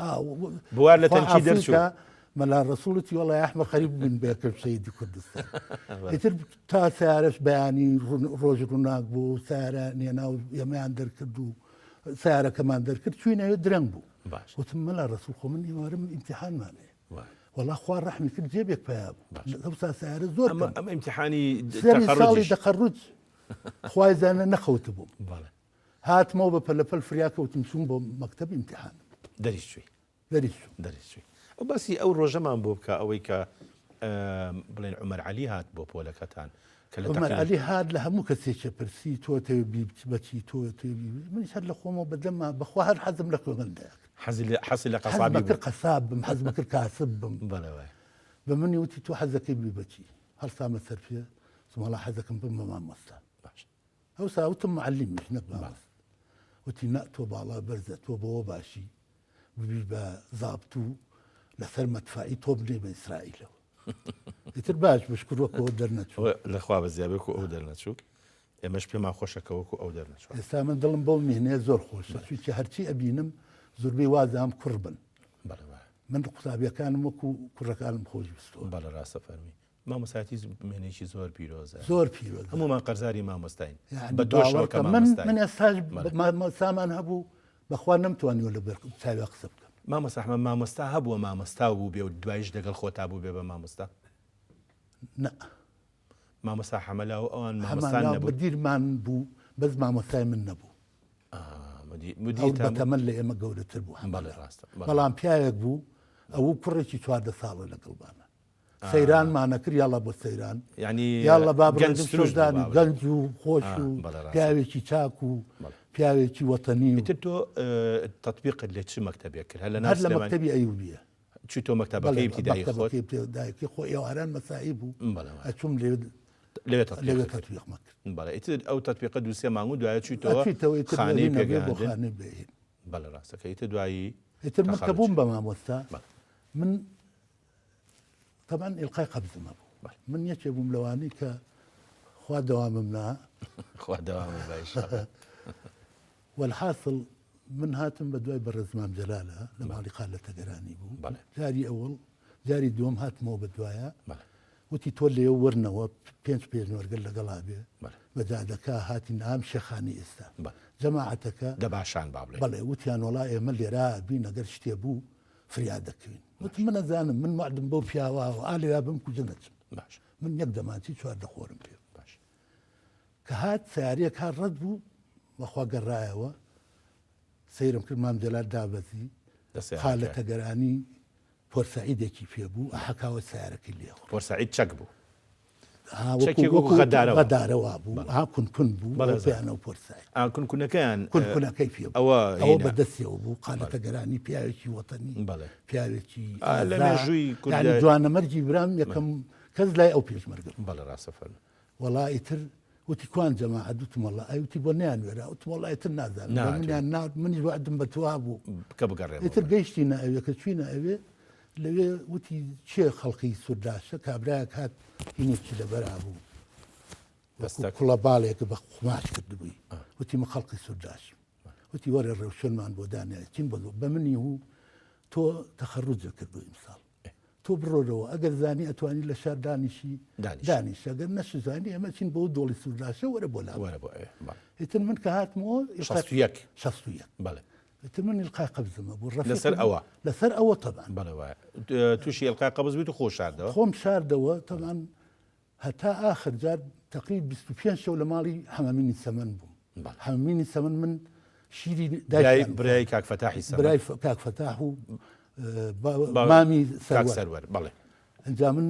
بوار لە تەنکی دەرچوو مەلا ڕسوڵەتی وەڵای ئەحمە خەریب بن بێکرد سەیدی کوردستان ئیتر تا سیارەش بەیانی ڕۆژ ڕووناک بوو سیارە نێناو ئێمەیان دەرکرد و سیارەکەمان دەرکرد چوینەوێ درەنگ بوو وتم مەلا ڕسوول خۆ من ئێوارم ئیمتیحانمانەیە والله خوا ڕەحمی کرد جێبێک پیا بوو ئەو سیارە زۆر ئەم ئیمتیحانی ساڵی تەخەڕوج خوای زانە نەخەوت بووم هاتمەوە بە پەلەپەل فریاکەوتم چوون بۆ مەکتەب ئیمتیحان دەریچووی ئەو باسی ئەو ڕۆژەمان بۆ بکە ئەوەی کە بڵێن عومەر عەلی هات بۆ پۆلەکەتان عومەر عەلی هات لە هەموو کەسێکە پرسی تۆ تەوێ بچی تۆ منیش هەر لە خۆمەوە بەدەما بەخوا هەر حەزم لە خوێندنەیە حەزی لە قەسابی کرد قەساب بم حەزم کرد کاسب بم بە منی وتی تۆ حەزەکەی بی بچی هەڵسامە سەر پێ سمەڵا حەزەکەم بم بە مامۆستا ئەوسا وتم معلمیش نەک مامۆستا وتی نا تۆ باڵا بەرزە تۆ بەوە باشی ببی بە زابط و لەسەر مەدفعی تۆ بنێ بە ئیسرائیلەوە ئیتر باش بشکرۆکەوە دەرنەچوو لەخوا بەزیابێک و ئەو دەرنەچوو ئێمەش پێمان خۆشەکەوەکو ئەو دەرنەچوو ئێستا من دڵم بەو میهنەیە زۆر خۆشە چونکە هەرچی ئەبینم زۆربەی وازام کوڕ بن من قوتابیەکانم وەکو کوڕەکانم خۆش بستەوە بەڵێ ڕاستە فەرمی مامۆستایەتی مێنێکی زۆر پیرۆزە زۆر پیرۆز هەمومان قەرزاری مامۆستاین بە دۆشەوە من ئێستاش مامۆستامان هەبوو بەخوا نەمتوانیوە لەبەر چاوی قسە بکەم مامۆستا ئەحمەد مامۆستا هەبووە مامۆستا بوو بێ و دوایش دەگەڵ خۆتا بوو بێ بە مامۆستا نە مامۆستا حەمەلا و ئەوان مامۆستان نەبوو بەدیرمان بوو بەس مامۆستای من نەبوو بەتەمەن لە ئێمە گەورەتر بوو بەڵام پیاوێک بوو ئەوە کوڕێکی 14 ساڵە لەگەڵبانە سەیرانمانە کرد یاڵا بۆ سەیران یاڵە بابڕێدانی گەنج و خۆش و پیاوێکی چاک و پیاوێکی وەتەنی تر تۆ تەطبیقت لێ چ مەکتەبێک کرد هەر لە مەکتەبی ئەیوبیە چی تۆ مەکتەبەکەی ابتیدایی خۆ ئێواران مەساعی بوو ئەچووم لێوێ تەطبیق مەکرد بەڵێ ئیتر ئەو تەطبیقە دوو سێ مانگ و دوایە چیتەوە خانەی پێگەیاندن بەڵێ ڕاستەکە ئیتر دوایی ئیتر من کە بووم بە مامۆستا من طبعا ئیلقای قەبزمە بوو من یەکێ بووم لەوانەی کە خوا دەوامم نا خوا دەوامم باش والحاصل من هاتم بە دوای بەڕێز مام جەلالە لە ماڵی قالە تەگەرانی بوو جاری ئەوڵ جاری دووەم هاتمەوە بە دوایە وتی تۆ لێ وەرنەوە 5 پێشنوەرگەر لەگەڵا بێ بەجادەکە هاتی نام شەخانی ئێستا جەماعەتەکە دەباشان با بڵێ بەڵێ وتیان وڵا ئێمە لێرا بین ئەگەر شتێ بوو فریاد دەکەین وتم من نەزانم من معدم بەو پیاوەوە ئالێرا بم کوجە نەچم من یەک دەماچی 4 خۆرم پێ باش کە هات سیارەیەک هات ڕەت بوو وەخوا گەڕایەوە سەیرم کرد مام جەلال دابەزی قالە تەگەرانی پۆرسەعیدێکی پێ بوو حەکاوە سیارەکەی لێخۆ پۆرسەعید چەک بوو غەدارەوە بوو کونکون بوو پێیانەوە پۆرسەعید کونکونەکەیان کونکونەکەی پێ ئەوە بەدەستیەوە بوو قالە تەگەرانی پیاوێکی وەتەنی پیاوێکی جوانەمەرجی برام یەکەم کەس لای ئەو پێشمەرگم بەڵێ ڕاستە فەرمی وەڵا ئیتر وتی کوان جەماعەت وتم وەڵا ئەوتی بۆ نەیانوێرا وتم وەڵا ئیتر نازانم منیش وعدم بە توا بوو کە بگەڕێم ئیتر گەیشتینە ئەوێ کە چوینە ئەوێ لەوێ وتی چێ خەڵقی سووداشە کابراایەک هات هینێکی لەبەرا بوو کوڵە باڵێکە بە قوماش کردبووی وتی من خەڵقی سووداشم وتی وەرە ڕێوشێنمان بۆ دانایە چین بە منی و تۆ تەخەڕوجە کردو ئیمساڵ تۆ بڕۆرەوە ئەگەر زانی ئەتوانی لە شار دانیشی دانیش ئەگەر نەشزانی ئەمە چین بۆ دۆڵی سووداشە وەرە بۆ لا ئیتر من کە هاتمەوە 61 بەڵێ ئیتر من ئیلقای قەبزمە بوو لەسەر ئەوە طبعا بەڵێ وایە تووشی ئیلقای قەبز بیت و خۆ شاردەوە خۆم شاردەوە طبعا هەتا ئاخر جار تقریب 25 شەو لە ماڵی حەمەمینی سەمەن بووم حەمەمینی سەمەن من شیری برای کاک فەتاحی سەمەن برای کاک فەتاح و مامی سەروەر بەڵێ ئەنجا من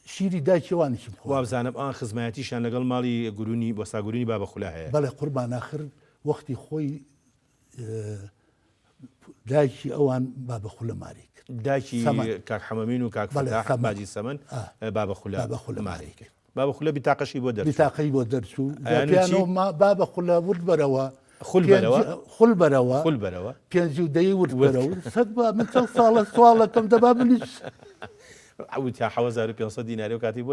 شیری دایکێوانیشم وابزانم ئان خزمەتیشان لەگەڵ ماڵی گورونی بۆساگورونی بابە خولا هەیە بەڵێ قوربان آخر وەختی خۆی دایکی ئەوان بابە خولە ماری کرد دایکی کاک حەمەمین و کاک فەتاح باجی سەمەن بابە خولە ماری کرد بابە خولە بیتاقەشی بۆ دەرچوو بیتاقەی بۆ دەرچوو بابە خولە ورد بەرەوە خولبەرەوە پێنج و دەی ورد بەرەوە سەد بە من چەند ساڵە سوالەکەم دەبا منیش تا 1500 دیناری و کاتی بۆ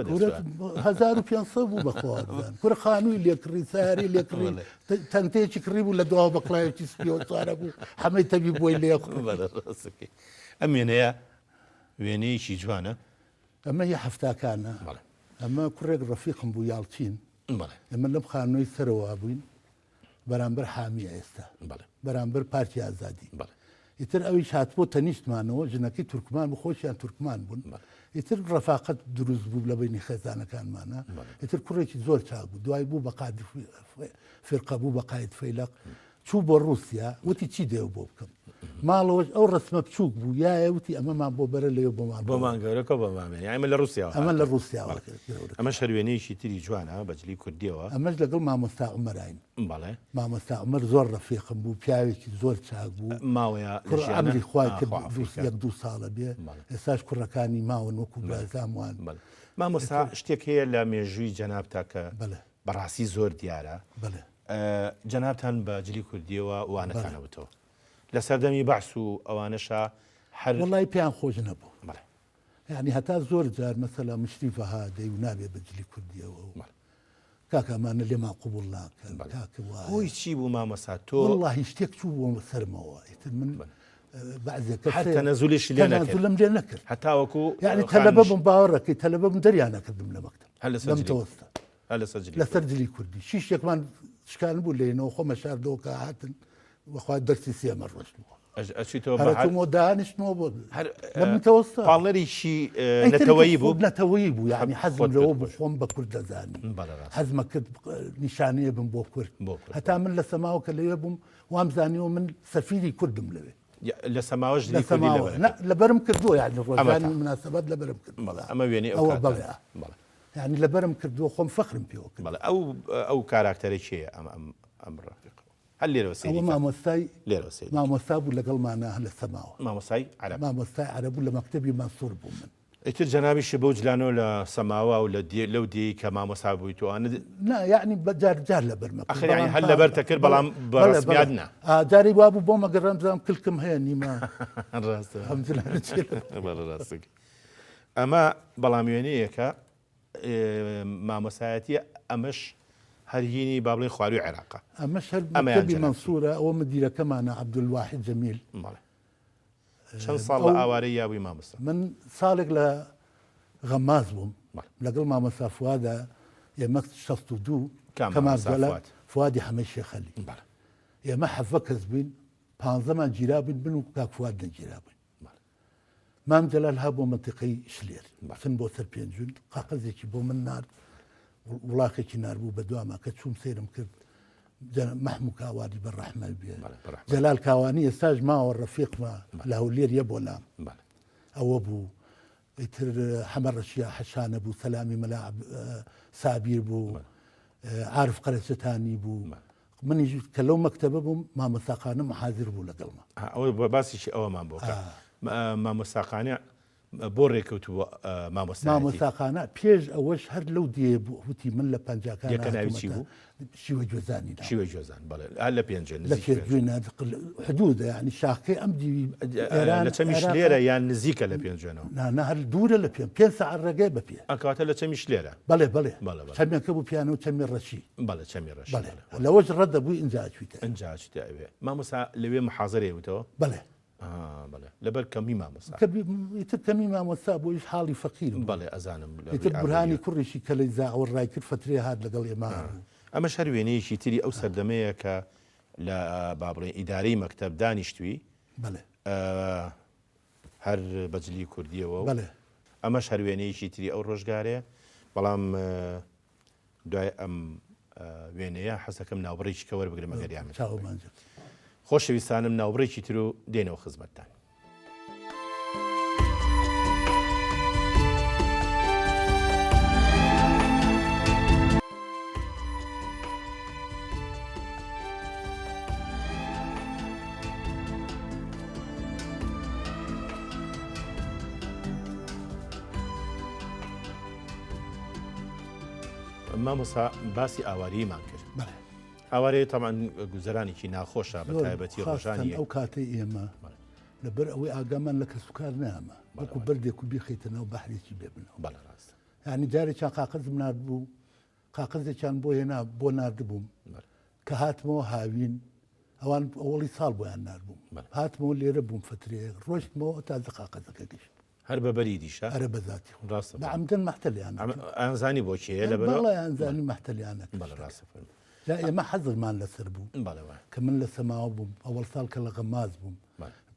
1500 بوو بەخوازان کورە خانووی لێکڕی ساری لێکڕی تەنتێکی کڕی بوو لە دوا بەقلایەکی سپیەوە چوارە بوو هەمەی تەبی بۆی لێ ئەم وێنەیە وێنەیەکی جوانە ئەمە هی هەفتاکانە ئەمە کوڕێک ڕەفیقم بوو یاڵچین ئەمە لەم خانووی سەرەوە بووین بەرامبەر حامی ئێستا بەرامبەر پارتی ئازادی ئیتر ئەویش هاتبۆ تەنیشتمانەوە ژنەکەی تورکمان بوو خۆشیان تورکمان بوون ئیتر ڕەفاقەت دروست بوو لە بینی خێزانەکانمانە ئیتر کوڕێکی زۆر چاک بوو دوای بوو بە قادر فرقە بوو بە قاید فەیلق چوو بۆ رووسیا وتی چی دێو بۆ بکەم ماڵەوەش ئەو ڕسمە بچووک بوو یایە وتی ئەمەمان بۆ بەرە لێ بۆمان گەورەکە بۆمان ئەمە لە رووسیاوە ئەمە لە رووسیاوە ئەمە شەروێنەیەکی تری جوانە بەجلی کوردیەوە ئەمەش لەگەڵ مامۆستا عومەراین بەڵێ مامۆستا عومەر زۆر ڕەفیقم بوو پیاوێکی زۆر چاک بوو ماوەیە ئەمری خوای کرد یەک دوو ساڵە بێ ئێستاش کوڕەکانی ماون وەکو برازاموان مامۆستا شتێک هەیە لە مێژووی جەنابتا کە بەڕاستی زۆر دیارە جەنابتان بە جلی کوردیەوە وانەکانەوتەوە لە سەردەمی بەعس و ئەوانەشا هەر وڵی پێیان خۆش نەبوو یعنی هەتا زۆر جار مەسەلا مشریفەها دەی و نابێ بە جلی کوردیەوە کاکەمانە لێمان قوبوڵ ناکەن خۆی چی بوو مامۆستا تۆ وڵی شتێک چوو بۆ سەرمەوە ئیتر من تەنەزولیش لێ نەکرد هەتاوەکو یعنی تەلەبە بم باوەڕەکەی تەلەبە بم دەریان نەکردم لە مەکتب لەمتەوەستا لەسەر جلی کوردی شیشێکمان شکان بوو لێنەوە خۆمە شاردەوە کە هاتن وەخوا دەرسی سێمە ڕۆژ بووە دانیشتەوە بۆ لەمتەوەستا پاڵەریشی نەتەوەیی بوو نەتەوەیی بوو یعنی حەزم لەوە بوو خۆم بە کورد دەزانی حەزمە کرد نیشانەیە بم بۆ کورد هەتا من لە سەماوە کە لەوێ بووم وام زانیەوە من سەفیری کوردم لەوێ لە سەماوەش لەبەرم کردووە یعنی ڕۆژانی مناسبەت لەبەرم کرد ئەمە وێنێ ئەوە بەڵێ یعنی لەبەرم کردووە خۆم فەخرم پێوە کرد ئەو کاراکتەرێکیە ئەم ڕافق هەر لێرەوە ئەوە مامۆستای لێرەوە مامۆستا بوو لەگەڵمانە لە سەماوە مامۆستای عەرەب مامۆستای عەرەب بوو لە مەکتەبی مەنسوور بوو من ئیتر جەنابیشی بەو جلانەوە لە سەماوە و لەو دیی کە مامۆستا بووی تۆوانە یعنی بەجار جار لەبەر مەکتب هەر لەبەر تەکرد بەڵام بەڕسمیات نا جاری وا بوو بۆ مەگەڕام بزانم کلکم هەیە نیمە ئەمە بەڵام وێنەیەکە مامۆسایەتی ئەمەش هەرهینی با بڵێ خواروی عێراقە ئەمەش هەر مەکتەبی مەنسوورە ئەوە مدیرەکەمانە عەبدولواحید جەمیل چەند ساڵ لە ئاوارەی یابووی مامۆستا من ساڵێک لە غەماز بووم لەگەڵ مامۆستا فوادە ئێمە 62 کەمازەلە فوادی حەمەی شێخەلی ئێمە حەفە کەس بووین 15مان گیرا بووین بن و کاک فواد نەگیرا بووین مام جەلال ها بۆ مەنتیقەی شلێر سن بۆ سەر پێنجون قاقەزێکی بۆ من نارد وڵاقێکی ناربوو بە دوامە کە چوم سێرم کرد محموود کاوانی بەڕەحمە بێ جەلال کاوانی ئێستاش ماوە ڕەفیقمە لە هەولێریە بۆ لام ئەوە بوو ئیتر حەمە ڕەشیا حەشانە بوو سەلامی مەلا سابیر بوو عارف قەرەچەتانی بوو منیش کە لەو مەکتەبە بووم مامۆستاقانە محازر بوو لەگەڵمە ئەوە باسیشی ئەوەمان بۆکە مامۆستاقانە بۆ ڕێکەوتووە مامۆستاقانە پێش ئەوەش هەر لەو دێ بوو وتی من لە پەنجاکان ناوی بوو شیوە جۆزانی شیوە جۆزان بەڵێ هەر لە پێنج لە پێنجێنە حدودە یعنی شاخەی ئەم دیوی لە چەمیش لێرە یان نزیکە لە پێنجێنەوە نە هەر دوورە لە پێ سەعات ڕێگەی بە پێ ئەکاتە لە چەمیش لێرە بەڵێ چەمێکە بوو پیانە و چەمی ڕەشی بەڵێ چەمی ڕەش لەوەش ڕەت دەبووی ئینجاچویتە ئەوێ مامۆستا لەوێ محازەرێ وتەوە بەڵێ لەبەر کەمی مامۆستا ئیتر کەمی مامۆستا بۆیش حاڵی فەقیر بەڵێ ئەزانم ئیتر بورهانی کوڕیشی کەلەی زاوە ڕای کرد فترێ هات لەگەڵ ئێمە ئەمە شەر وێنەیەکی تری ئەو سەردەمەیە کە لە با بڵێن ئیدارەی مەکتەب دانیشتووی هەر بەجلی کوردیەوە ئەمەش هەر وێنەیەکی تری ئەو ڕۆژگارەیە بەڵام دوای ئەم وێنەیە حەزەکەم ناوبڕێکی کە وەربگرم ئەگەریامە خۆشەویستانم ناوبڕێکی تر و دێنەوە خزمەتتان. مامۆستا باسی ئاواریمان کرد ئەوارەیە تەمان گوزەرانێکی ناخۆشە بە تایبەتی ڕۆژانی ئەو کاتەی ئێمە لەبەر ئەوەی ئاگامان لە کەسوکار نامە وەکو بەردێک و بیخیتنەوە بەحرێکی بێبنەوە بەڵێ ڕاست یعنی جارێکیان قاقەزم نرد بوو قاقەزێکیان بۆ هێنا بۆ نردبووم کە هاتمەوە هاوین ئەوان ئەوڵی ساڵ بۆیان نردبووم هاتمەوە لێرە بووم فترێ ڕۆشتمەوە تازە قاقەزەکە گەشت هەر بەبەری دیشە ئەرە بەذاتی ڕاستە بەعەمدەن مەحتەلیان ئەنزانی بۆ چیە لە بەڵێ ئەنزانی مەحتەلیانە بەڵێ ڕاستە جا ئێمە حەزمان لەسەر بوو بەڵێ کە من لە سەماوە بووم ئەوەڵ ساڵ کە لە غەماز بووم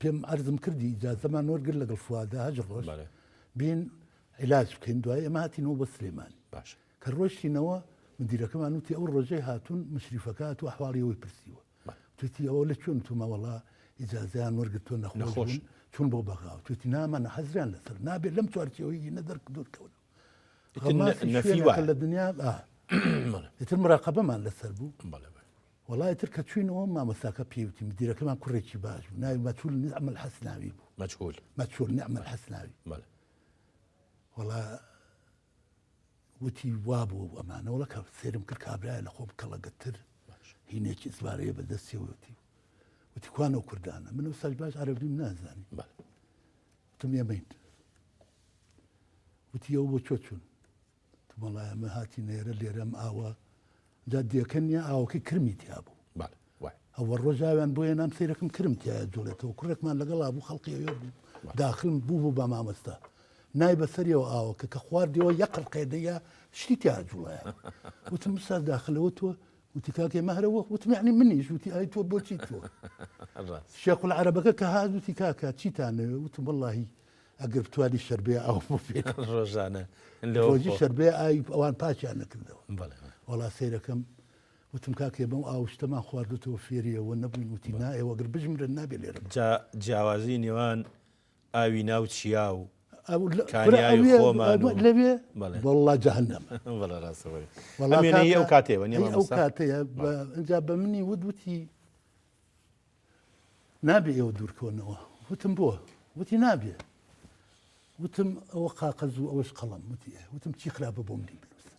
پێم عەرزم کردی ئیجازەمان وەرگرت لەگەڵ فوادە هەژ ڕۆژ بین عیلاج بکەین دوای ئێمە هاتینەوە بە سلێمانی باش کە ڕۆشتینەوە مدیرەکەمان وتی ئەو ڕۆژەی هاتوون مشریفەکە هاتووە ئەحواڵیەوەی پرسیوە توتی ئەوە لە چۆن تومە وەڵا ئیجازەیان وەرگرتووە نەخۆش چون بۆ بەغاو توتی نامانە حەزریان لەسەر نابێت لەم چوارچەوەی نەدەرک دوورکەونە لە دنیا ئیتر مراقەبەمان لەسەر بوو وڵای تر کە چوینەوە مامەساکە پێوتی مدیرەکەمان کوڕێکی باش بوو ناوی مەچول نعم الحەسناوی بوو مەچول نعم الحەسناوی وڵا وتی وا بوو ئەمانەوەڵە کە سێرم کرد کابرایە لە خۆم کەڵەگەتر هینێکی سوارەیە بەدەستیەوەتی وتی کوانە و کوردانە من ئەو ساش باش عەرەبیم نازانی وتم ئێمەین وتی ئەو بۆ چۆ چوون وڵای ئەمە هاتی نێرە لێرەم ئاوە جا دیەکە نیە ئاوەکەی کرمی تیا بوو ئەوە ڕۆژاویان بۆ نام سیرەکەم کرم تایە جوڵێتەوە کوڕێکمان لەگەڵا بوو خەڵقیەوە بوو داخلم بوو بە مامەستا نای بەسەریەوە ئاوەکە کە خواردیەوە یەقڕ قێدەیە شتی تیا جوڵایە وتم سا داخلەوە تۆ وتی کاکێ مەهرەوە وتم یعنی منیش وتی ئای تۆ بۆچی تۆ شێخ العەرەبەکە کە هات وتی کاکە چیتانەوێ وتم وەڵڵاهی ئەگەر بتوانی شەربەیە ئاو بۆ پێ ڕۆژانە ڕۆژی شەربەیە ئای ئەوان پاچیان نەکردەوە وەڵا سەیرەکەم وتم کاکێ بەم ئاوشتەمان خواردوتەوە فێریەوە نەبووین وتی نا ئێوە گەر بژمرن نابێت لێرە جیاوازی نێوان ئاوی ناو چیا و لەوێ وەڵڵا جەهەنەم ئەو کاتێوە ئەو کاتەیە ئەجا بە منی وتی نابێ ئێوە دوورکەونەوە وتم بۆ وتی نابێ وتم ئەوە قاقەز و ئەوەش قەڵەم وتم چی خراپە بۆ منی بنووسە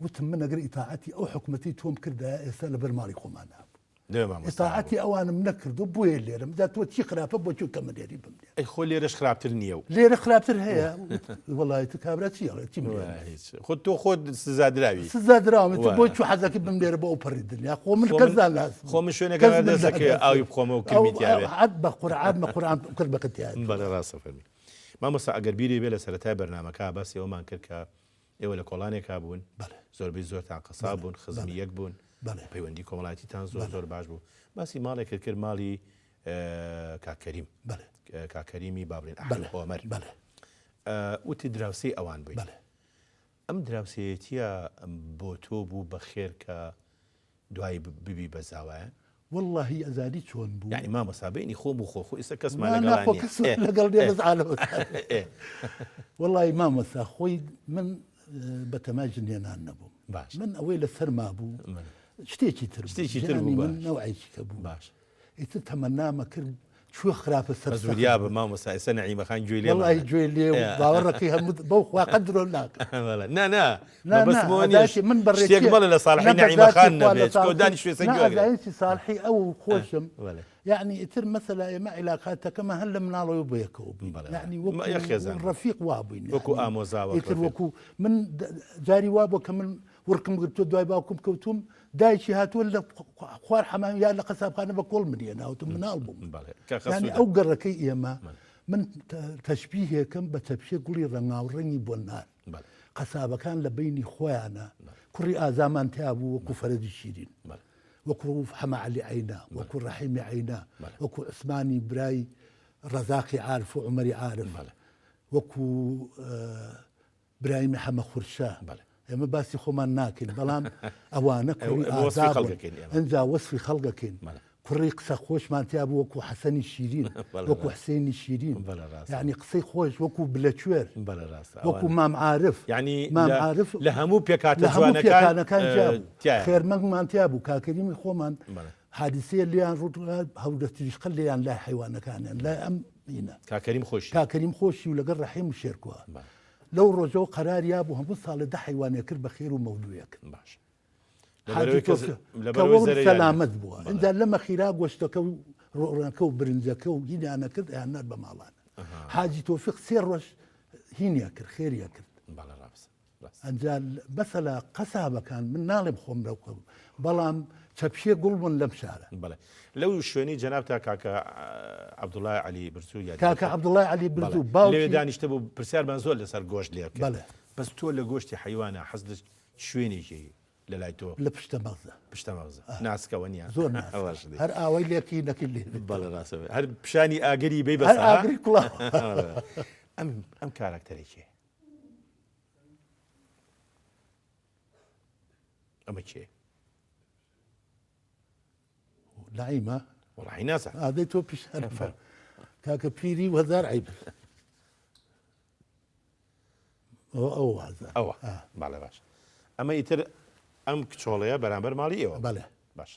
وتم من ئەگەر ئیتاعەتی ئەو حکومەتی تۆم کردایە ئێستا لەبەر ماڵی خۆمان نابوو ئیتاعەتی ئەوانم نەکردو بۆیە لێرەم جا تۆ چی خراپە بۆ چۆن کە مەدێری بمدێ ئەی خۆ لێرەش خراپتر نییە و لێرە خراپتر هەیە وەڵای تو کابرا چی خۆ تۆ خۆت سزادراوی سزادراوم بۆ چوو حەزەکە بم لێرە بۆ ئەو پەڕی دنیا خۆ من کەسدان لاس خۆ من شوێنەکە دەستەکە ئاوی بخۆمە و کمیتیاوێ عەد بە قورعان مە قورعان کرد بە قەتیان بەڵێ ڕاستە فەرمی مامۆستا ئەگەر بیری بێ لە سەرەتای بەرنامەکە باسی ئەومان کرد کە ئێوە لە کۆڵانێکا بوون زۆربەی زۆرتان قەساب بوون خزمی یەک بوون پەیوەندی کۆمەڵایەتیتان زۆر باش بوو باسی ماڵێک کرد ماڵی کاکەریم کاکەریمی بابرین ئەحمەد ئۆمەر وتی دراوسەی ئەوان بووین ئەم دراوسەیەتیە بۆ تۆ بوو بە خێر کە دوای ببی بە زاوایە واللهی ئەزادی چۆن بوو یعنی مامۆستا بینی خۆم و خۆ ئێستا کەسمان لەگەڵ دێزعاالەوە وەڵی مامۆستا خۆی من بە تەمای ژنێنان نەبووم من ئەوەی لەسەر ما بوو شتێکی تر من نەوعیکی کە بوو باش ئیتر تەمەنامە کرد چوە خراپە سەریا بە مامۆستا ئێستا نەعیمەخان گوێ لێ وەڵی گوێ لێ باوەڕەکەی هەموو بەو خوا قەدرۆ ناکە من بەڕێکمەڵە لە ساڵحی نەعیمەخان نەبێت تۆ دانی شوێسە گوێ ساڵحی ئەو خۆشم يعني ئیتر مەسەلا ئێمە عیلاقاتەکەمە هەر لە مناڵەوە بەیەکەوە يعني ڕەفیق وابووین وەکو ئامۆزاوە ئیتر وەکو من جاری وا بوو کە من ورکم گرتووە دوای باوکم کەوتوم دایکی هاتووە لە خوار حەمام یا لە قەسابخانە بە کۆڵ مدێناوتم مناڵ بووم يعني ئەو گەڕەکەی ئێمە من تەشبیهێکم بە تەپشێ گوڵی ڕەنگاوڕەنگی بۆ نان قەسابەکان لە بینی خۆیانە کوڕی ئازامان تیا بوو وەکو فەرەدی شیرین وەکو حەمە عەلی عەینا وەکو ڕەحیمی عەینا وەکو عوسمانی برای ڕەزاقی عارف و عومەری عارف وەکو برای محەممە خورشا ئێمە باسی خۆمان ناکەین بەڵام ئەوانە کوڕی ئازا ئەنجا وەسفی خەڵگەکەین کوڕی قسە خۆشمان تیا بوو وەکو حەسەنی شیرین وەکو حسێنی شیرین یعنی قسەی خۆش وەکو بلەکوێر وەکو مام عارف یعنی مام عارف لە هەموو پێکاتە جوانەکان خێرمەنگمان تیا بوو کاکەریمی خۆمان حادیسەیە لیان ڕوودات هەودەستریشقە لێیان لای حیوانەکانیان لای ئەم کاکەریم خۆشی و لەگەڵ ڕەحیم و شێرکووە لەو ڕۆژەوە قەراریا بوو هەموو ساڵە 10 حیوانێ کرد بە خێر و مەولویەک کەوە سەلامەت بووە اینجا لەمە خیرا گۆشتەکە و ڕۆڕەکە و برنجەکە و هینیانە کرد یانەر بە ماڵانە حاجی تۆفیق 3 ڕۆژ هینیا کرد خێریە کرد ئەنجا بەسەلا قەسابەکان من ناڵێم خۆم لەو بەڵام چەپشێ گوڵ بوون لەم شارە بەڵێ لەو شوێنی جەناب تا کاکە عەبدوڵای عەلی برزوو کاکە عەبدوڵای عەلی برزوو لەوێ دانیشتە بوو پرسیارمان زۆر لەسەر گۆشت لێ بکە بەس تۆ لە گۆشتی حیوانە حەز شوێنێکی لە لای تۆ لە پشتە مەغزە پشتە مەغزە ناسکەوە نیە زۆر هەر ئاوای لێکی نەکرد لێ بەڵێ ڕاستەوێ هەر پیشانی ئاگری بێ بەس هەر ئاگری کوڵاو ئەم کاراکتەرێکی ئەمە کێ نعیمە وەڵاهی نازانم ئادەی تۆ پیشان کاکە پیری وەزار عیب ئەو وازە ئەوە باڵێ باش ئەمە ئیتر ئەم کچۆڵەیە بەرامبەر ماڵی ئێوە بەڵێ باش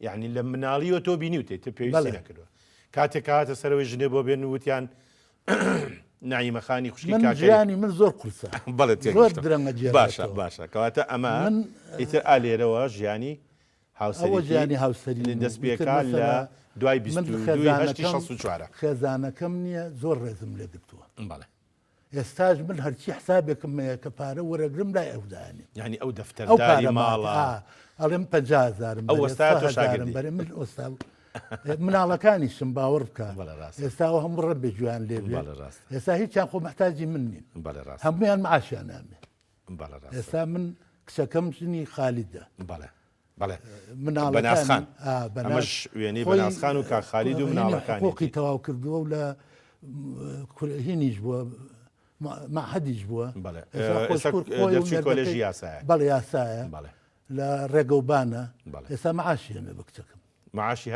یعنی لە مناڵیەوە تۆ بینیوتێت تر پێویستی نەکردووە کاتێک هاتە سەرەوەی ژنێ بۆ بێن وتیان نعیمە خانی خوشکی من ژیانی من زۆر قورسە بەڵێ زۆر درەنگە جێ باشە باشە کەواتە ئەمە ئیتر ئالێرەوە ژیانی ئەوە ژیانی هاوسەری دەست پێکا لە دوای 24 خێزانەکەم نییە زۆر ڕێزم لێ گرتووە بەڵێ ئێستاش من هەرچی حسابێکم کە پارە وەرەگرم لای ئەودانی یعنی ئەو دەفتەرداری ماڵە ئەڵێم 50,000 ئەو وەستا تۆ شاگردی بەرێ من ئۆستا مناڵەکانیشم باوەڕ بکە ئێستاوە هەموو ڕەبێ جویان لێ ئێستا هیچیان خۆ محتاجی من نین هەمویان معاشیان نامێ ئێستا من کچەکەم ژنی خالیدە بەڵێ بەناسخان ئەمەش وێنەی بەناسخان و کاک خالید و مناڵەکانی خۆقی تەواو کردووە و لە هینیش بووە معهدیش بووە دەرچووی کۆلێژی یاسایە بەڵێ یاسایە لە ڕێگەوبانە ئێستا معاشی هەمێ بە کچەکەم معاشی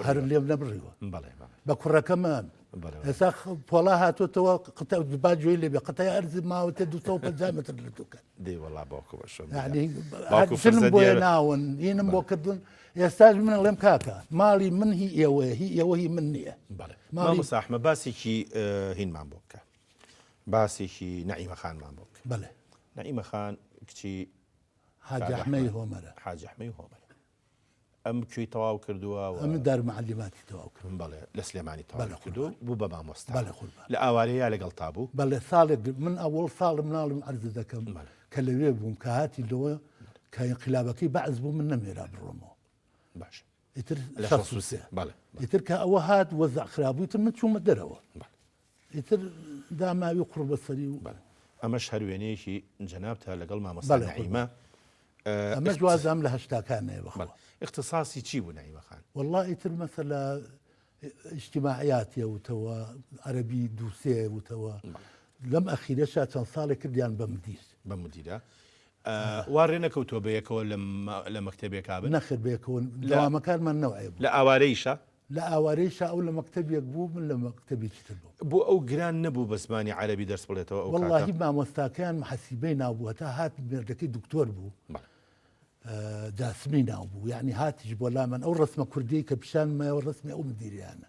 هەر لێم نەبڕیوە بەڵێ بە کوڕەکەمان ئێستا پۆڵا هاتوتەوە با گوێی لێ بێ قەتای ئەرزی ماوەتە 250 متر لە دووکەن دەی وەڵا باوکو بەشم فیلم بۆیە ناون هینم بۆ کردوون ئێستاش من ئەڵێم کاکە ماڵی من هی ئێوەیە هی ئێوە هی من نییە مامۆستا ئەحمەد باسێکی هینمان بۆ بکە باسێکی نەعیمە خانمان بۆ بکە بەڵێ نەعیمە خان کچی حاج ئەحمەی هۆمەرە حاج ئەحمەی هۆمەرە ئەم کوێی تەواو کردووە ئەم دارمەعەلیماتی تەواو کرد بەڵێ لە سلێمانی تەواو کردو بوو بە مامۆستا لە ئاوارەیە لەگەڵ تا بوو بەڵێ ساڵێک من ئەوڵ ساڵ مناڵم عەرز دەکەم کە لەوێ بووم کە هاتی لەوە کە انقلابەکەی بەعز بوو من نەمێرا بڕۆمەوە باش ئیتر ئیتر کە ئەوە هات وەزع خرابوویتر من چوومە دەرەوە ئیتر داماوی قوڕ بەسەری و ئەمەش هەر وێنەیەکی جەناب تا لەگەڵ مامۆستا نەعیمە ئەمە جوازام لە هەشتاکانەیە بەخۆ اختصاصی چی بوو نەعیمە خان والله ئیتر مەسەلا اجتماعیاتیە وتەوە عەرەبی دووسێ وتەوە لەم ئەخیرەشا چەند ساڵێک کردیان بە مدیرە وا ڕێ نەکەوتۆ بەیەکەوە لە مەکتەبێکا بن نەخر بەیەکەوە دەوامەکانمان نەوەیە لە ئاوارەیشە لە ئاوارەیشا ئەو لە مەکتەبێک بوو من لە مەکتەبێکی تر بوو ئەو گران نەبوو بە زمانی عەرەبی دەرس بڵێتەوە واللهی مامۆستاکەیان محەسیبەی ناوبووە تا هات مێردەکەی دکتۆر بوو جاسمی ناو بوو یعنی هاتیش بۆ لامان ئەو ڕسمە کوردی کە پیشانمەوە ڕسمی ئەو مدیریانە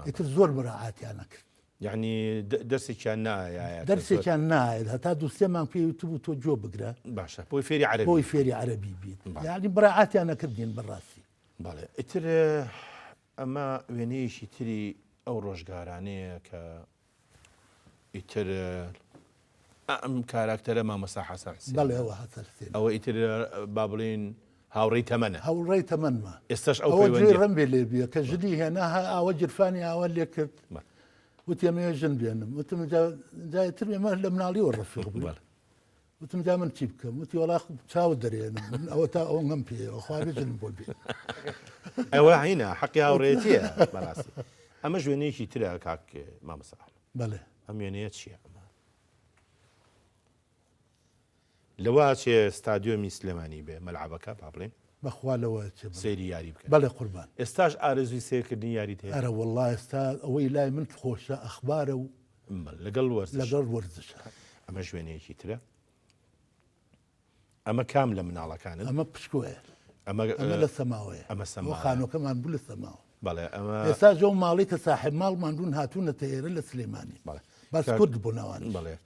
ئیتر زۆر مراعاتیان نەکرد یعنی دەرسێکیان نایە دەرسێکیان نایە هەتا دووسێمان پێویست بوو تۆ جۆ بگرە باشە بۆی فێری عەرەبی بۆی فێری عەرەبی بیت یعنی مراعاتیان نەکردین بەڕاستی بەڵێ ئیتر ئەمە وێنەیەشی تری ئەو ڕۆژگارانەیە کە ئیتر ئەم کاراکتەرە مامۆستا حەسەن حوسێن بەڵێ ئەوە حەسەن حوسێن ئەوە ئیتر با بڵێن هاوڕێی تەمەنە هاوڕێی تەمەنمە ئێستاش ئەو ڕەم بێ لێ بیە کە ژنی هێنا ئاوە جرفانی ئاوە لێ کرد وتی ئەمێ ژن بێنم وتم جایتر ئێمە لە مناڵیەوە ڕەفیق بوو وتم جا من چی بکەم وتی وەڵا چاوت دەرێنم ئەوە تا ئەو غەم پێەوە خوا بێژنم بۆ بێ ئەوە هینە حەقی هاوڕێتیە بەڕاستی ئەمە وێنەیەکی ترە کاک مامۆستا بەڵێ ئەم وێنەیە چییە لەوە چێ ستادیۆمی سلێمانی بێ مەلعەبەکە با بڵێن بەخوالەوە سەیری یاری بکە بەڵێ قوربان ئێستاش ئارەزوی سێرکردنی یاریت هەیە ئەرە وەڵڵا ئێستا ئەوەی لای من خۆشە ئەخبارە و لەگەڵ وەرزش ئەمە شوێنەیەکی ترە ئەمە کام لە مناڵەکانن ئەمە پشکۆیە ئەمە لە سەماوەیە ئەمە سەما خانۆکەمان بوو لە سەماوە بەڵێ ئەمە ئێستا ژەو ماڵی کە ساحب ماڵمان بوون هاتوونەتە ئێرە لە سلێمانی باس کورد بوو ناوان بەڵێ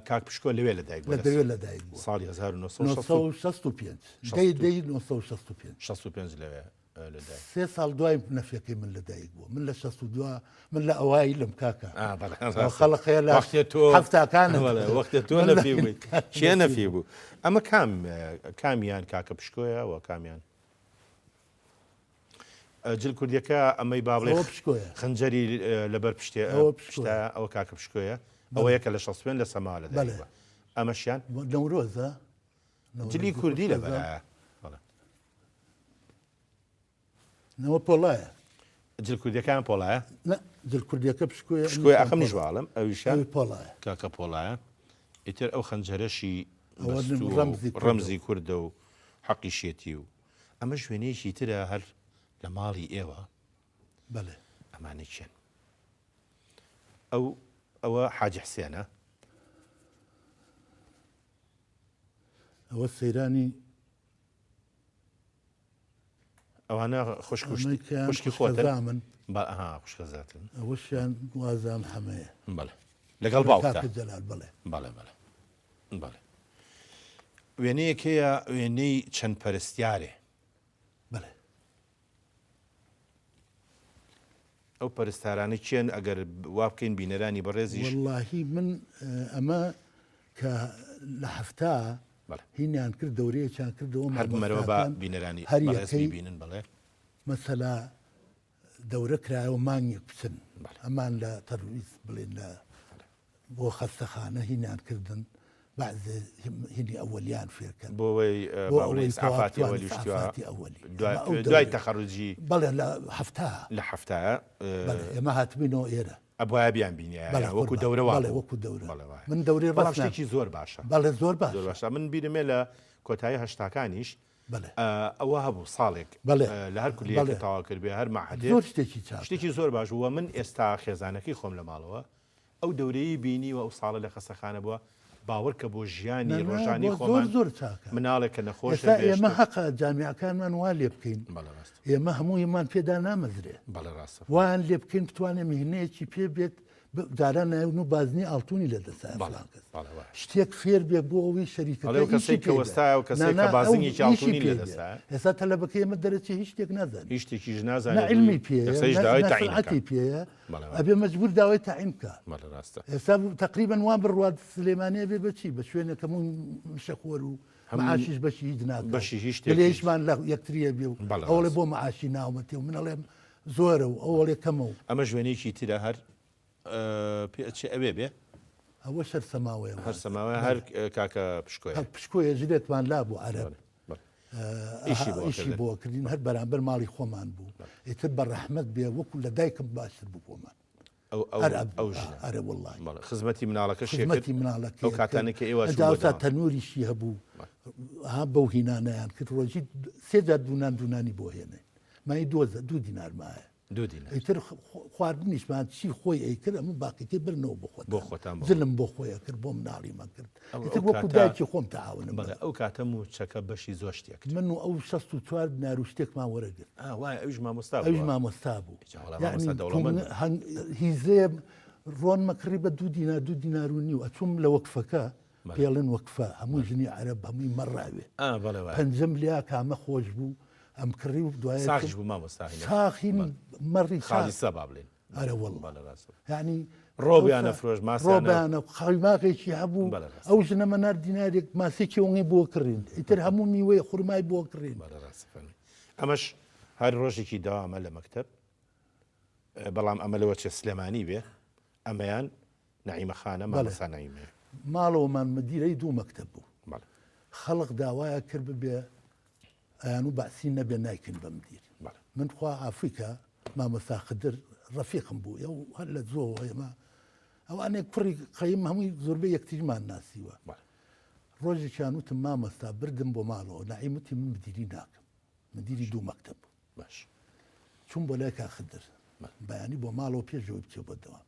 کاک پشکۆ لەوێ لەدایک لە دەوێ لەدایک بوو ساڵی 1965 دەی 65 لەوێ لەدایک 3 ساڵ دوای نەفەکەی من لەدایک بوو من لە 62 من لە ئەوایی لەم کاکە خەڵقەیە لە هەفتاکانە وەختە تۆ نەفی بووی چێ نەفی بوو ئەمە کامیان کاکە پشکۆیە و کامیان جل کوردیەکە ئەمەی بابڵێ خەنجەری لەبەر پشتێ ئەوە کاکە پشکۆیە ئەوە یەکە لە 65 لە سەما لەدایک ئەمەشیان نەورۆزە جلی کوردی لەبەرایە نەوە پۆڵایە جل کوردیەکان پۆڵایە جل کوردیەکە پشکۆیە پشکۆی ئەخەم نیژواڵم ئەویشان پۆڵایە کاکە پۆڵایە ئیتر ئەو خەنجەرەشی ڕەمزی کوردە و حەقی شێتی و ئەمە شوێنەیەکی ترە هەر لە ماڵی ئێوە بەڵێ ئەمانەی چێن ئەوە حاجی حسێنە ئەوە سەیرانی ئەوانە خوشکی خۆتە من خوشکەزاتن ئەوەشیان وازام هەمەیە بەڵێ لەگەڵ باوکتا جەلال بڵێ بەڵێ وێنەیەکەیە وێنەی چەند پەرستیارێ بەڵێ ئەو پەرستارانی چێن ئەگەر وا بکەین بینەرانی بەڕێزیش واللهی من ئەمە کە لە هەفتا هینیان کرد دەورەیەکیان کردەوە هەرمەرەوە بە بینەرانی هەرەکەی بینن بڵێ مەسەلا دەورە کرایەوە مانگێک بچن ئەمان لە تەرویست بڵێن لە بۆ خەستەخانە هینیان کردن بعض هینی ئەوەلیان فێرکەن بۆەوەی ئافاتی ئەوەلی دوای تەخەڕوجی بەڵێ لە هەفتا ئێمە هاتبینەوە ئێرە ئەبواە بیان بینە وەکو دەورەوە وەکو دەورە من دەورێ بەڵشتێکی زۆر باشە بەڵێ زۆر باشە من بیرمێ لە کۆتایی هەشتاکانیش ئەوە هەبوو ساڵێک لە هەر کولیەکە تاوا کردبێ هەر مەحەدێ شتێکی زۆر باش وە من ئێستا خێزانەکەی خۆم لە ماڵەوە ئەو دەورەی بینی و ئەو ساڵە لە خەستەخانە بووە باوەڕکە بۆ ژیانی ڕۆژانی خۆمان زۆر چاکە مناڵێکە نەخۆش ئێمە حەقا جامیعەکانمان وا لێ بکەین ئێمە هەموویمان پێدا نامەزرێ وان لێ بکەین بتوانێت مهنەیەکی پێ بێت داران ناون و بازنی ئاڵتونی لە دەسا شتێک فێر بێ بۆ ئەوی شەریکەکەی ئێستا تەلەبەکە ئێمە دەرەچێ هیچ شتێک نازان هیچ شتێکیش نازانێت علمی پێەتی پێەیە ئەبێ مەجبور داوای تاعین بکە ئێستا تقریبا وان بڕوات سلێمانەیە بێ بەچی بە شوێنەکەمون مشەخۆر و معاشیش بەشی هیچ ناکەێشمان لە یەکتریە بێ و ئەوڵێ بۆ معاشی ناومەتێ و منەڵێم زۆرە و ئەوڵێ کەمە و ئەمە ژوێنێکی ترە هەر پێچێ ئەوێ بێ ئەوە شەر سەماوەیە هەر سەماوە هەر کاکە پشکۆیە ژرێتمان لا بوو عەرەب ئیشی بۆ کردین هەر بەرامبەر ماڵی خۆمان بوو ئیتر بە ڕەحمەت بێ وەکو لە دایکم باشتر بوو بۆمان ئەرە وڵڵی خزمەتی مناڵەکە خزمەتی مناڵەکە ئەو کاتانێکە ئێوە ئەجاوتا تەنووریشی هەبوو ها بەو هینانەیان کرد ڕۆژی سێجار دوونانی بۆ هێنێ مای دۆزە 2 دینار مایە ئیتر خواردنیشمان چی خۆی ئەیکرد ئەمە باقیکەی برنەوە بۆ خۆتان زلم بۆ خۆیە کرد بۆ مناڵیمان کرد ئیتر وەکو دایکی خۆم تەعاونم ئەو کاتەم و چەکە بەشی زۆر شتێک من و ئەو 64 دینار و شتێکمان وەرەگرت وای ئەویش مامۆستا بوو هیزێ ڕۆن مەکڕی بە 2 دینار و نیو ئەچوم لە وەکفەکە پێڵن وەکفە هەموو ژنی عەرەب هەمووی مەڕاوێ پەنجەم لیا کامە خۆش بوو ئەم کڕی و دوای ساخین مەڕی سەبا بڵێن ئەرە وەڵ یعنی ڕۆبیانە فرۆژ ڕۆبیانە خەڵماقێکی هەبوو ئەو ژنە مەنار دینارێک ماسێکی وڵی بۆ کڕین ئیتر هەموو میوەی خورمای بۆ کڕین ئەمەش هەر ڕۆژێکی داوامە لە مەکتەب بەڵام ئەمە لەوە چێ سلێمانی بێ ئەمەیان نەعیمە خانە مامەسا نەعیمێ ماڵەوەمان مدیرەی 2 مەکتەب بوو خەڵق داوایە کرد ببێ ئەیان و باسی نەبێ نایکن بە مدیر من خوا ئافریکا مامەسا خدر ڕەفیقم بوو ئەو هەر لە زۆ ئێمە ئەوانێ کوڕی قەیم هەمووی زۆربەی یەکتریمان ناسیوە ڕۆژێکیان وتم مامەستا بردم بۆ ماڵەوە نەعیمەتی من مدیری ناکەم مدیری 2 مەکتەب باش چوون بۆ لای کاخدر بەیانی بۆ ماڵەوە پێشەوە بچێ بۆ دەوام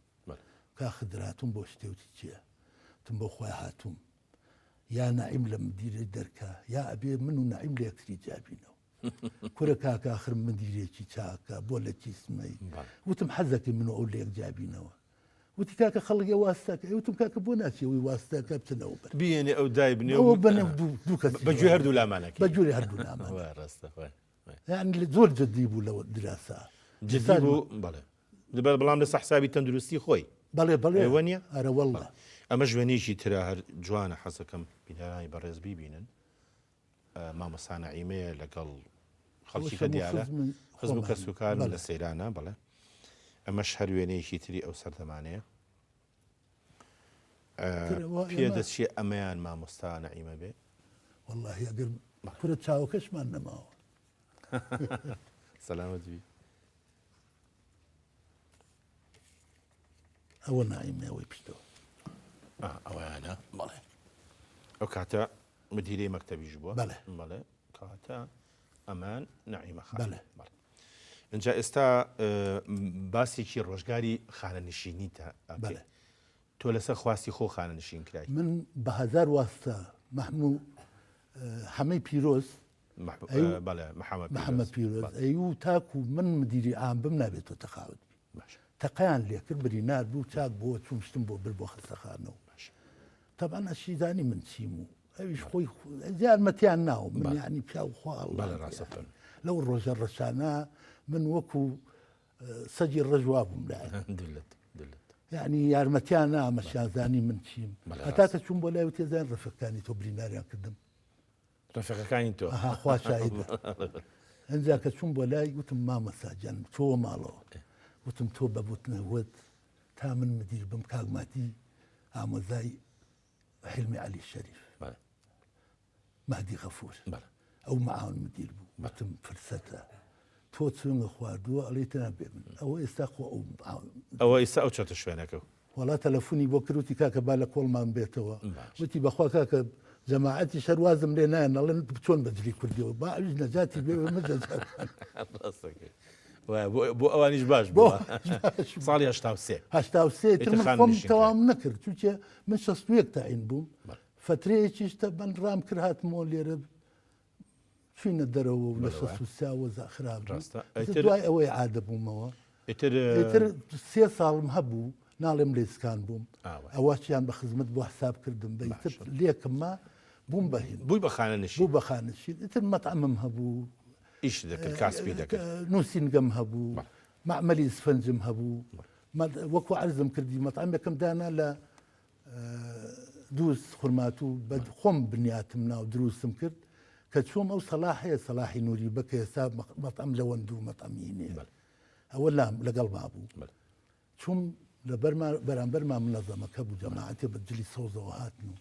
کاخدر هاتووم بۆ شتێوتی چییە تم بۆ خۆی هاتووم یا نەعیم لە مدیرە دەرکە یا ئەبێ من و نەعیم لە یەکتری جابینەوە کورە کاکە آخرم مدیرێکی چاکە بۆ لە چیسمەی وتم حەزەکەی من و ئەو لە یەک جابینەوە وتی کاکە خەڵک واستاکە وتم کاکە بۆ ناچێەوەی واستاکە بچنەوە بەر بێنێ ئەو دای بنێ ئەوە بنێ دوو کەس بەگوێ هەردوو لامانەکە بەجووری هەردوو لامان ڕاستە یعنی زۆر جددی بوو لەوە دراسا جددی بوو بەڵێ بەڵام لەسەر حسابی تەندروستی خۆی بەڵێ بەڵێ ئێوە نییە ئەرە وەڵڵا ئەمە ژوێنێکی ترە هەر جوانە حەزەکەم بینەرانی بەڕێز بیبینن مامۆستا نەعیمەیە لەگەڵ خەڵکی کە دیارە حزب و کەس و کار لە سەیرانە بەڵێ ئەمەش هەر وێنەیەکی تری ئەو سەردەمانەیە پێ دەچێ ئەمەیان مامۆستا نەعیمە بێ والله ئەگەر پورە چاوەکەشمان نەماوە سەلامەت بی ئەوە نائیمەوەی پشتەوە ئەوەیانە بەڵێ ئەو کاتە مدیرەی مەکتەبیش بووە بەڵێ کاتە ئەمان نەعیمە خان بەڵێ اینجا ئێستا باسێکی ڕۆژگاری خانەنشینیتە بەڵێ تۆ لەسەر خواستی خۆ خانەنشین کرای من بە هەزار واستە محموو حەمەی پیرۆز محەممەد پیرۆز ئەی تاکو من مدیری ئام بم نابێتەوە تەخاوت تەقیان لێکرد بریندار بوو چاک بۆ چومشتم بۆ بر بۆ خستەخانەوە طبعا ئەشیدانی من چیم و ئەویش خۆی یارمەتیان ناو من یعنی پیاو خواڵ لەو ڕۆژە ڕەشانە من وەکو سەجی ڕژوا بووم لای یعنی یارمەتیان نامەشیانزانی من چیم هەتاکە چوون بۆ لای و تێزان ڕفەکانی تۆ برینداریان کردم ڕفەکەکانی تۆ خوا شاهید ئەنجا کە چوون بۆ لای وتم مامەساجان تۆ ماڵەوە وتم تۆ بەبوت نەوت تا من مدیر بم کاگماتی ئامۆزای حلمی علی شەریف مهدی غەفور ئەو معاون مدیر بوو وتم فرسەتە تۆ چۆنگە خواردووە ئەڵێ تەنابێ من ئەوە ئێستا خۆ ئەوە ئێستا ئەو چۆتە شوێنەکە وڵا تەلەفۆنی بۆ کردوتی کاکە با لە کۆڵمان بێتەوە وتی بەخوا کاکە جەماعەتی شەروازم لێ نایەن ئەڵێن چۆن بەجلی کوردیەوە با ئەویش نەجاتی بێ مەجەزار بۆ ئەوانیش باش بۆ ساڵی هەشتا تر من خۆم تەواو نەکرد چونکە من 61 تاعین بووم فترەیەکیشتە بەندڕام کرد هاتمەوە لێرە چوینە دەرەوە لە 63 وەزا خراپ دوای ئەوەی عادە بوومەوە ئیتر 3 ساڵم هەبوو ناڵێم لێسکان بووم ئەوەشیان بە خزمەت بۆ حساب کردم بەیتر لێکمما بووم بەهین بووی بە خانەنشین بوو بە خانەنشین ئیتر مەطعمم هەبوو ئیش دەکرد کاسبی دەکرد نووسینگەم هەبوو معمەلی سفەنجم هەبوو وەکو عەرزم کردی مەطعمێکم دانا لە دووس خورمات و بە خۆم بنیاتم ناو دروستم کرد کە چۆم ئەو سەلاح هەیە سەلاحی نووری بکە ئێستا مەطعم لەوەند و مەطعمینێ ئەوە لام لەگەڵ مابوو چوم لە بەرامبەرمان منەظەمەکە بوو جەماعەتێ بەجلی سەوزەوە هاتن و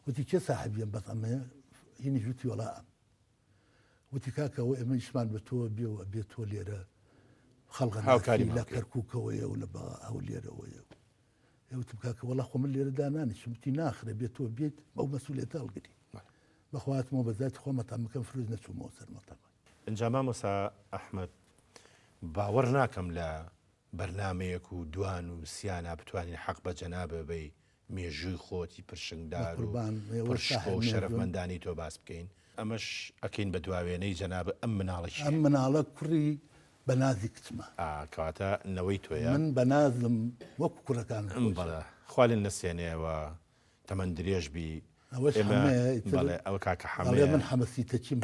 وتی کێ ساحبیان بەطعمەیە هینیش وتی وەڵام وتی کاکەەوە ئێمە ئیشمان بە تۆ بێەوە بێت تۆ لێرە خەڵغەکاری لە کەرکووکەوەیە و لە ئەو لێرەوەیە وتم کاکە وەڵا خۆ من لێرە دانانیشم وتی ناخرە بێت تۆ بێت بەو مەسئولێتە هەڵگری بەخواتمەوە بەذاتی خۆ مەتامەکەم فروز نەچوومەوە سەر مەتەمە ئەنجا مامۆستا ئەحمەد باوەڕ ناکەم لە بەرنمەیەک و دوان و سیانە بتوانین حەق بە جەنابە بەی مێژووی خۆتی پرشنگدار و شەرەفمەندانی تۆ باس بکەین ئەمەش ئەکەین بە دواوێنەی جەنابە ئەم مناڵەشی ئەم مناڵە کوڕی بەنازی کچمە کەواتە نەوەی تۆیە من بەنازم وەکو کوڕەکان بەڵێ خوالین نەسێنێەوە تەمەند درێژ بی ئەوە کاکە حەمێ من حەمەسیتە چیم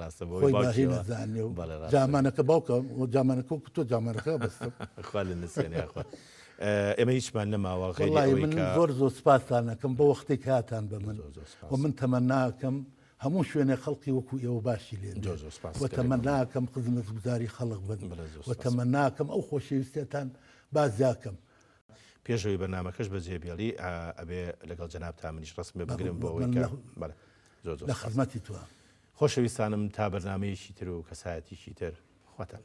ڕاستەبەوەی نەزانێ و جامانەکە باوکەم و جامانەکە تۆ جامانەکە بەستم خوالین نسێنێخوا ئێمە هیچمان نەماوە من زۆر سپاسانەکەم بە وەختی کاتان بە من و من تەمەناکەم هەموو شوێنێ خەڵکی وەکو ئێوە باشی لێن وتەمەناکەم خزمەت گوزاری خەڵق بن وتەمەناکەم ئەو خۆشەویستێتان بازیاکەم پێشەوەی بەنامەکەش بە جێبیێڵی ئەبێ لەگەڵ جەناب تا منیش ڕستمێ بگرم بۆ لە خزمەتی توە خۆشەویستانم تا بەرنامەیەکی تر و کەسایەتیشی تر خواتان